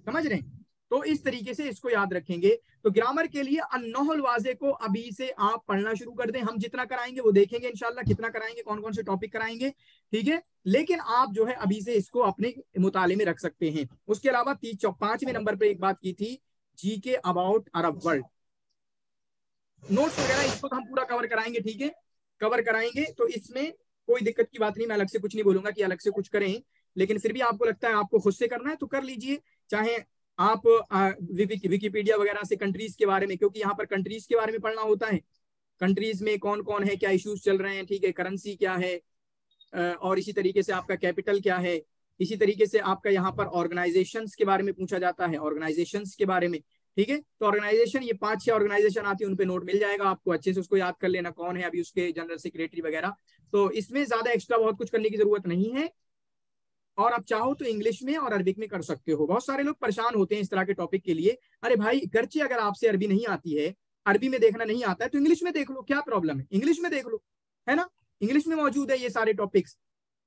समझ रहे हैं। तो इस तरीके से इसको याद रखेंगे। तो ग्रामर के लिए अन्नहुल वाज़े को अभी से आप पढ़ना शुरू कर दें, हम जितना कराएंगे वो देखेंगे इंशाल्लाह, कितना कराएंगे, कौन कौन से टॉपिक कराएंगे, ठीक है। लेकिन आप जो है अभी से इसको अपने मुताले में रख सकते हैं। उसके अलावा 5वें नंबर पर एक बात की थी, GK about Arab world, notes वगैरह इसको तो हम पूरा कवर कराएंगे, ठीक है, कवर कराएंगे, तो इसमें कोई दिक्कत की बात नहीं, मैं अलग से कुछ नहीं बोलूंगा कि अलग से कुछ करें, लेकिन फिर भी आपको लगता है आपको खुद से करना है तो कर लीजिए, चाहे आप विकिपीडिया वगैरह से कंट्रीज के बारे में, क्योंकि यहाँ पर कंट्रीज के बारे में पढ़ना होता है, कंट्रीज में कौन कौन है, क्या इश्यूज चल रहे हैं, ठीक है, करेंसी क्या है, और इसी तरीके से आपका कैपिटल क्या है, इसी तरीके से आपका यहाँ पर ऑर्गेनाइजेशंस के बारे में पूछा जाता है, ऑर्गेनाइजेशंस के बारे में, ठीक है। तो ऑर्गेनाइजेशन, ये 5-6 ऑर्गेनाइजेशन आती है, उन पे नोट मिल जाएगा आपको, अच्छे से उसको याद कर लेना, कौन है अभी उसके जनरल सेक्रेटरी वगैरह। तो इसमें ज्यादा एक्स्ट्रा बहुत कुछ करने की जरूरत नहीं है, और आप चाहो तो इंग्लिश में और अरबिक में कर सकते हो। बहुत सारे लोग परेशान होते हैं इस तरह के टॉपिक के लिए, अरे भाई गर्ची अगर आपसे अरबी नहीं आती है, अरबी में देखना नहीं आता है, तो इंग्लिश में देख लो, क्या प्रॉब्लम है, इंग्लिश में देख लो, है ना, इंग्लिश में मौजूद है ये सारे टॉपिक्स,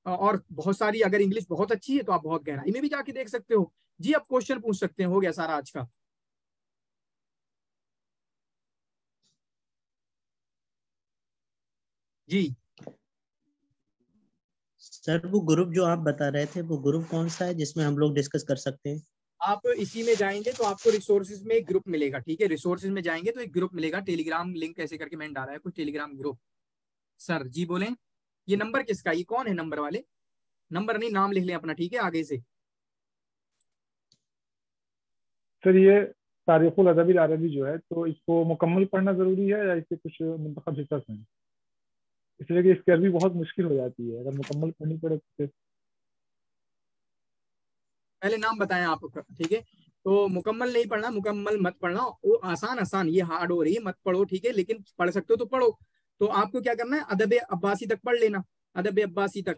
और बहुत सारी, अगर इंग्लिश बहुत अच्छी है तो आप बहुत गहराई में भी जाके देख सकते हो। जी आप क्वेश्चन पूछ सकते हैं, हो गया सारा आज का। जी सर वो ग्रुप जो आप बता रहे थे, वो ग्रुप कौन सा है जिसमें हम लोग डिस्कस कर सकते हैं? आप इसी में जाएंगे तो आपको रिसोर्सेज में एक ग्रुप मिलेगा, ठीक है, रिसोर्सेज में जाएंगे तो एक ग्रुप मिलेगा, टेलीग्राम लिंक ऐसे करके मैंने डाला है कुछ, टेलीग्राम ग्रुप। सर जी बोलें, ये नंबर किसका, ये कौन है नंबर वाले? नंबर नहीं, नाम लिख लें अपना, ठीक है, आगे से। सर ये तारीखुल अदबी अरबी जो है, तो इसको मुकम्मल पढ़ना जरूरी है या इसके कुछ मुंतखब हिस्सा हैं? इसलिए कि इसकी अरबी बहुत मुश्किल हो जाती है, अगर मुकम्मल पढ़नी पड़े तो। पहले नाम बताएं आप, ठीक है। तो मुकम्मल नहीं पढ़ना, मुकम्मल मत पढ़ना, वो आसान आसान, ये हार्ड हो रही है मत पढ़ो, ठीक है, लेकिन पढ़ सकते हो तो पढ़ो। तो आपको क्या करना है, अदब अब्बासी तक पढ़ लेना, अदब अब्बासी तक,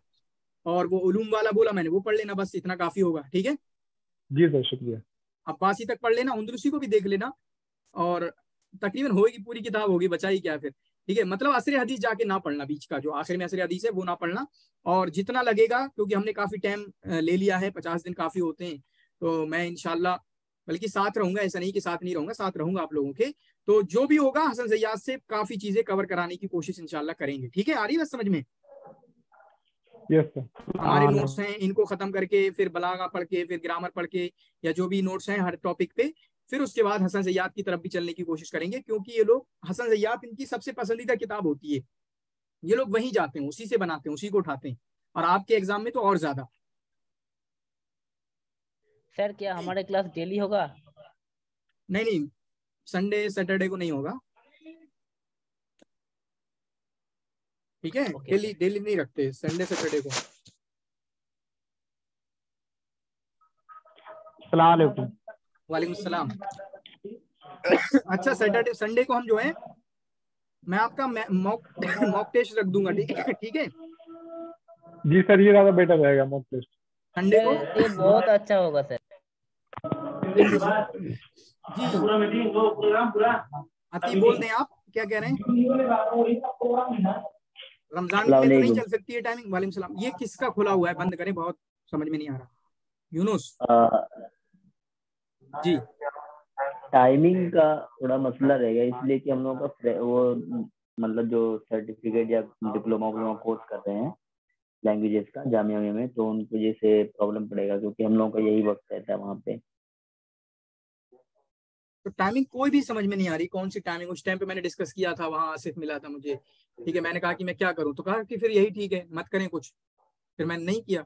और वो उलूम वाला बोला मैंने वो पढ़ लेना, बस इतना काफी होगा, ठीक है। जी सर, शुक्रिया। अब्बासी तक पढ़ लेना, उंदलुसी को भी देख लेना, और तकरीबन होगी पूरी किताब होगी, बचा ही क्या फिर, ठीक है। मतलब असर हदीस जाके ना पढ़ना, बीच का जो आखिर में असर हदीस है वो ना पढ़ना। और जितना लगेगा, क्योंकि हमने काफी टाइम ले लिया है, 50 दिन काफी होते हैं, तो मैं इंशाल्लाह बल्कि साथ रहूंगा, ऐसा नहीं कि साथ नहीं रहूंगा, साथ रहूंगा आप लोगों के। तो जो भी होगा हसन जयाद से काफी चीजें कवर कराने की कोशिश इंशाल्लाह करेंगे, ठीक है। आ रही है बस समझ में? Yes sir. हमारे नोट्स हैं, इनको खत्म करके फिर बलागा पढ़ के, फिर ग्रामर पढ़ के, या जो भी नोट्स हैं हर टॉपिक पे, फिर उसके बाद हसन जयाद की तरफ भी चलने की कोशिश करेंगे, क्योंकि ये लोग हसन जयाद इनकी सबसे पसंदीदा किताब होती है, ये लोग वहीं जाते हैं, उसी से बनाते हैं, उसी को उठाते हैं, और आपके एग्जाम में तो और ज्यादा। सर क्या हमारे क्लास डेली होगा? नहीं नहीं, संडे सैटरडे को नहीं होगा, ठीक है। डेली डेली नहीं रखते, संडे सैटरडे को। अस्सलाम वालेकुम। वालेकुम सलाम। अच्छा, सैटरडे संडे को हम जो है, मैं आपका मॉक मॉक टेस्ट रख दूंगा, ठीक है, ठीक है। जी सर, ये ज्यादा बेटर रहेगा मॉक टेस्ट। संडे को ये बहुत अच्छा होगा सर। जी, अति बोल दें आप, क्या कह रहे हैं? रमजान में तो नहीं चल सकती है टाइमिंग। वालेकुम सलाम। ये किसका खुला हुआ है, बंद करें, बहुत समझ में नहीं आ रहा। यूनुस जी। टाइमिंग का थोड़ा मसला रहेगा, इसलिए कि हम लोगों का वो मतलब जो सर्टिफिकेट या डिप्लोमा कोर्स कर रहे हैं लैंग्वेजेस का जामिया में, तो उनकी वजह से प्रॉब्लम पड़ेगा, क्योंकि हम लोगों का यही वक्त रहता है वहाँ पे। तो टाइमिंग कोई भी समझ में नहीं आ रही, कौन सी टाइमिंग। उस टाइम पे मैंने डिस्कस किया था, वहां आसिफ मिला था मुझे, ठीक है। मैंने कहा कि मैं क्या करूं, तो कहा कि फिर यही ठीक है, मत करें कुछ, फिर मैंने नहीं किया।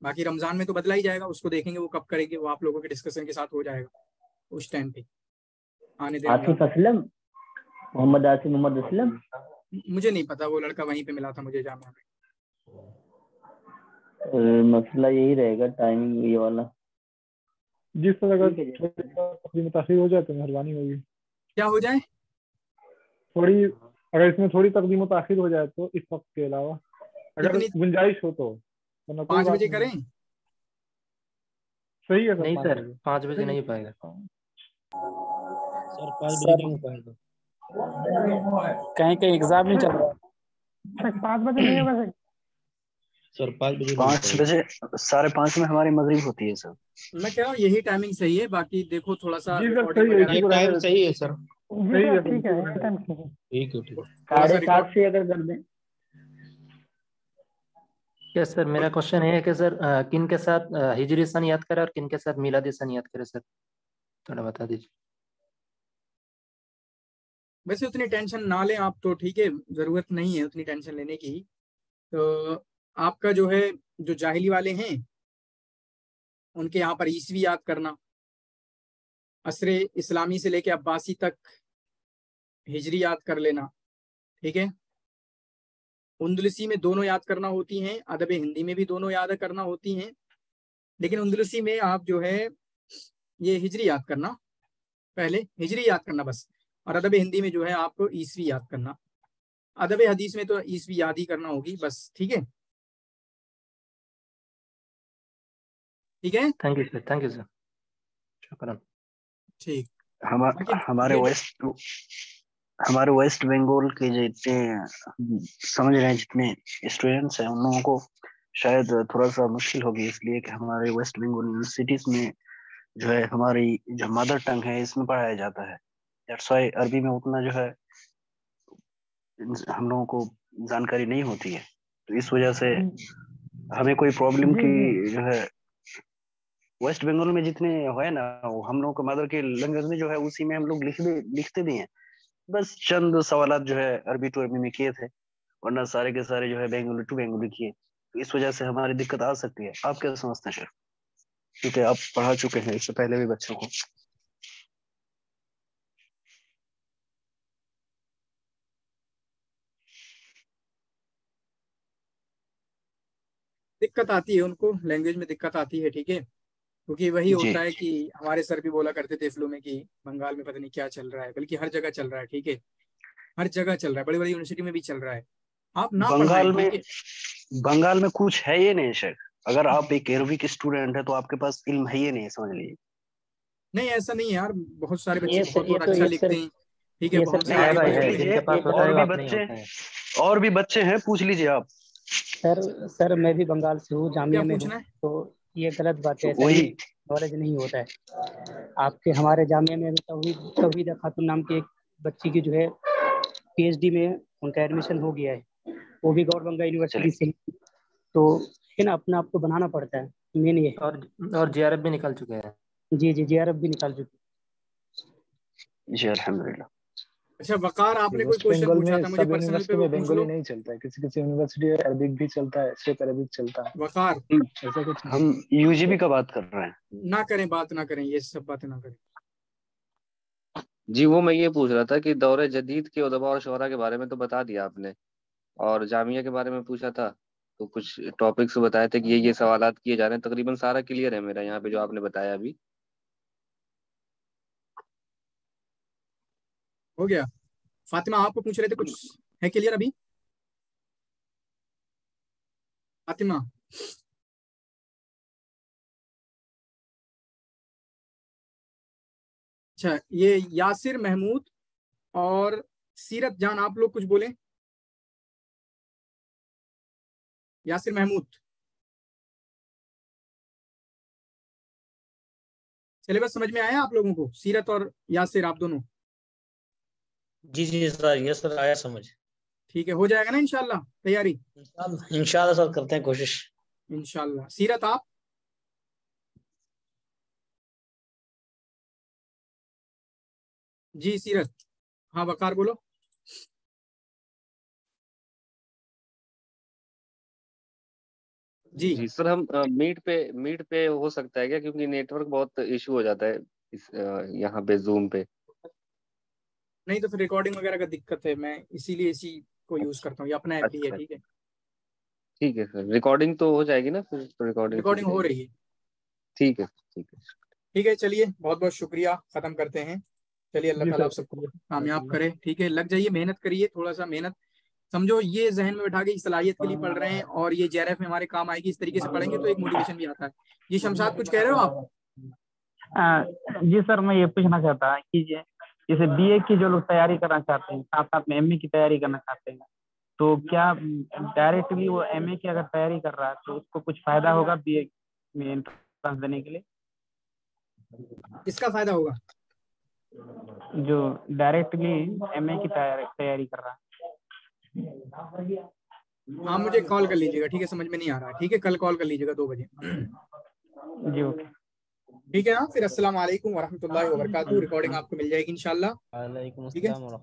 बाकी रमजान में तो बदला ही जाएगा, उसको देखेंगे वो कब करेंगे, वो आप लोगों के डिस्कशन के साथ हो जाएगा उस टाइम पे, आने दें आसिफ असलम, मोहम्मद आसिफ मोहम्मद असलम, मुझे नहीं पता, वो लड़का वहीं पे मिला था मुझे जामिया में। मसला यही रहेगा टाइमिंग ये वाला। जिस तरह अगर थोड़ी मुतासिर हो जाए तो मेहरबानी होगी। क्या हो जाए? थोड़ी, अगर इसमें थोड़ी तकदीम ताखिर हो जाए तो इस वक्त के अलावा, अगर गुंजाइश हो तो, वरना कोई 5 बात बजे नहीं। करें? सही है सर। नहीं सर, 5 बजे नहीं पाएगा सर, 5 बजे नहीं हो पाएगा, कहीं कहीं एग्जाम नहीं चल रहा है। 5 बजे नहीं होगा सर 5 बजे 5 बजे 5:30 में हमारी मगरिब होती है सर। मैं कह रहा हूँ यही टाइमिंग सही है, बाकी देखो थोड़ा सा जी सर, रिकॉर्डिंग सही है, वगैरह। इसी को टाइम रहने सही है सर। सही है, ठीक है, बिल्कुल। टाइम ठीक है। ठीक है, ठीक है। थोड़ा सा 7:30 रिकॉर्ड। से अगर कर दें। यस सर, मेरा क्वेश्चन है कि सर किन के साथ हिजरी सन याद करें और किन के साथ मिलादी सन याद करें सर, थोड़ा बता दीजिए। वैसे उतनी टेंशन ना लें आप तो, ठीक है, जरूरत नहीं है उतनी टेंशन लेने की। तो आपका जो है, जो जाहिली वाले हैं उनके यहाँ पर ईसवी याद करना, असरे इस्लामी से लेके अब्बासी तक हिजरी याद कर लेना, ठीक है। उंदलसी में दोनों याद करना होती हैं, अदब हिंदी में भी दोनों याद करना होती हैं, लेकिन उंदलसी में आप जो है ये हिजरी याद करना, पहले हिजरी याद करना बस, और अदब हिंदी में जो है आपको ईसवी याद करना। अदब हदीस में तो ईसवी याद ही करना होगी बस, ठीक है, ठीक है। थैंक यू सर, शुक्रिया। ठीक। हमारे वेस्ट बंगाल के जितने समझ रहे हैं, जितने स्टूडेंट्स हैं, उन लोगों को शायद थोड़ा सा मुश्किल होगी, इसलिए कि हमारे वेस्ट बंगाल यूनिवर्सिटीज में जो है हमारी जो मदर टंग है इसमें पढ़ाया जाता है। दैट्स व्हाई अरबी में उतना जो है हम लोगों को जानकारी नहीं होती है, तो इस वजह से हमें कोई प्रॉब्लम की जो है वेस्ट बंगाल में जितने है ना, वो हम लोगों को मदर के लैंग्वेज में जो है उसी में हम लोग लिखते भी हैं। बस चंद सवालात जो है अरबी टू अरबी में किए थे, वरना सारे के सारे जो है बेंगोली टू बेंगोली किए, तो इस वजह से हमारी दिक्कत आ सकती है। आप क्या समझते हैं सर, क्योंकि आप पढ़ा चुके हैं इससे पहले भी बच्चों को। दिक्कत आती है उनको, लैंग्वेज में दिक्कत आती है, ठीक है, क्योंकि वही होता है कि हमारे सर भी बोला करते थे फ्लो में कि बंगाल में पता नहीं क्या चल रहा है, बल्कि हर जगह चल रहा है, ठीक है, हर जगह चल रहा है, बड़ी बड़ी यूनिवर्सिटी में भी चल रहा है। आप ना बंगाल में कुछ है ये नहीं शेख, अगर आप एक अरबिक स्टूडेंट है तो आपके पास इल्म है ये नहीं, समझ लीजिए। नहीं ऐसा नहीं है यार, बहुत सारे बच्चे बहुत अच्छा लिखते हैं, ठीक है, बहुत सारे और भी बच्चे हैं, पूछ लीजिए आप। सर मैं भी बंगाल से हूँ, जामिया में हूँ, तो ये गलत बात है, नॉलेज नहीं होता है। आपके हमारे जामिया में तौहीदा खातून नाम की एक बच्ची की जो है PhD में उनका एडमिशन हो गया है, वो भी गौर बंगा यूनिवर्सिटी से, तो है ना, अपना आपको बनाना पड़ता है, मेन ये। और JRF भी निकल चुके हैं। जी JRF भी निकाल चुके जी अल्हम्दुलिल्लाह। अच्छा वकार, आपने कोई क्वेश्चन पूछा था मुझे पर्सनल पे, वो बंगाली नहीं चलता है, किसी किसी यूनिवर्सिटी में अरबिक भी चलता है, सिर्फ अरबिक चलता है। वकार ऐसा कुछ हम UGB का बात कर रहे हैं, ना करें, बात ना करें, ये सब बातें ना करें। जी वो मैं ये पूछ रहा था कि दौरे जदीद के उदबा और शुअरा के बारे में तो बता दिया आपने, और जामिया के बारे में पूछा था, तो कुछ टॉपिक्स बताए थे कि ये सवालात किए जा रहे हैं, तकरीबन सारा क्लियर है मेरा यहाँ पे जो आपने बताया अभी। हो गया। फातिमा आपको पूछ रहे थे, कुछ है क्लियर अभी? फातिमा अच्छा, ये यासिर महमूद और सीरत जान, आप लोग कुछ बोले? यासिर महमूद, सिलेबस समझ में आया आप लोगों को? सीरत और यासिर, आप दोनों? जी सर, ये सर आया समझ। ठीक है, हो जाएगा ना इंशाल्लाह तैयारी? इंशाल्लाह सर, करते हैं कोशिश इंशाल्लाह। सीरत आप? जी सीरत। हाँ वकार बोलो। जी सर, हम मीट पे हो सकता है क्या, क्योंकि नेटवर्क बहुत इशू हो जाता है इस यहाँ पे जूम पे। नहीं तो फिर रिकॉर्डिंग वगैरह का दिक्कत है, मैं इसीलिए इसी को यूज करता हूँ, ये अपना ऐप ही है, ठीक है। ठीक है सर, रिकॉर्डिंग तो हो जाएगी ना फिर? तो रिकॉर्डिंग हो रही है। ठीक है। ठीक है, चलिए बहुत बहुत शुक्रिया, खत्म करते हैं। चलिए, अल्लाह ताला आप सबको कामयाब करे, ठीक है। लग जाइए, मेहनत करिए, थोड़ा सा मेहनत, समझो ये जहन में बैठा के सलाहियत के लिए पढ़ रहे हैं और ये JRF में हमारे काम आएगी, इस तरीके से पढ़ेंगे तो एक मोटिवेशन भी आता है। जी शमशाद, कुछ कह रहे हो आप? जी सर, मैं ये पूछना चाहता कि जैसे BA की जो लोग तैयारी करना चाहते हैं, साथ साथ में MA की तैयारी करना चाहते हैं, तो क्या डायरेक्टली वो MA की अगर तैयारी कर रहा है तो उसको कुछ फायदा होगा BA में एंट्रेंस देने के लिए? किसका फायदा होगा? जो डायरेक्टली MA की तैयारी कर रहा है। हाँ, मुझे कॉल कर लीजिएगा, ठीक है, समझ में नहीं आ रहा है, ठीक है, कल कॉल कर लीजिएगा 2 बजे। जी ओके, ठीक है ना, फिर अस्सलाम वालेकुम वरहमतुल्लाहि वबरकातुहू। रिकॉर्डिंग आपको मिल जाएगी इंशाल्लाह। वालेकुम ठीक है, अस्सलाम।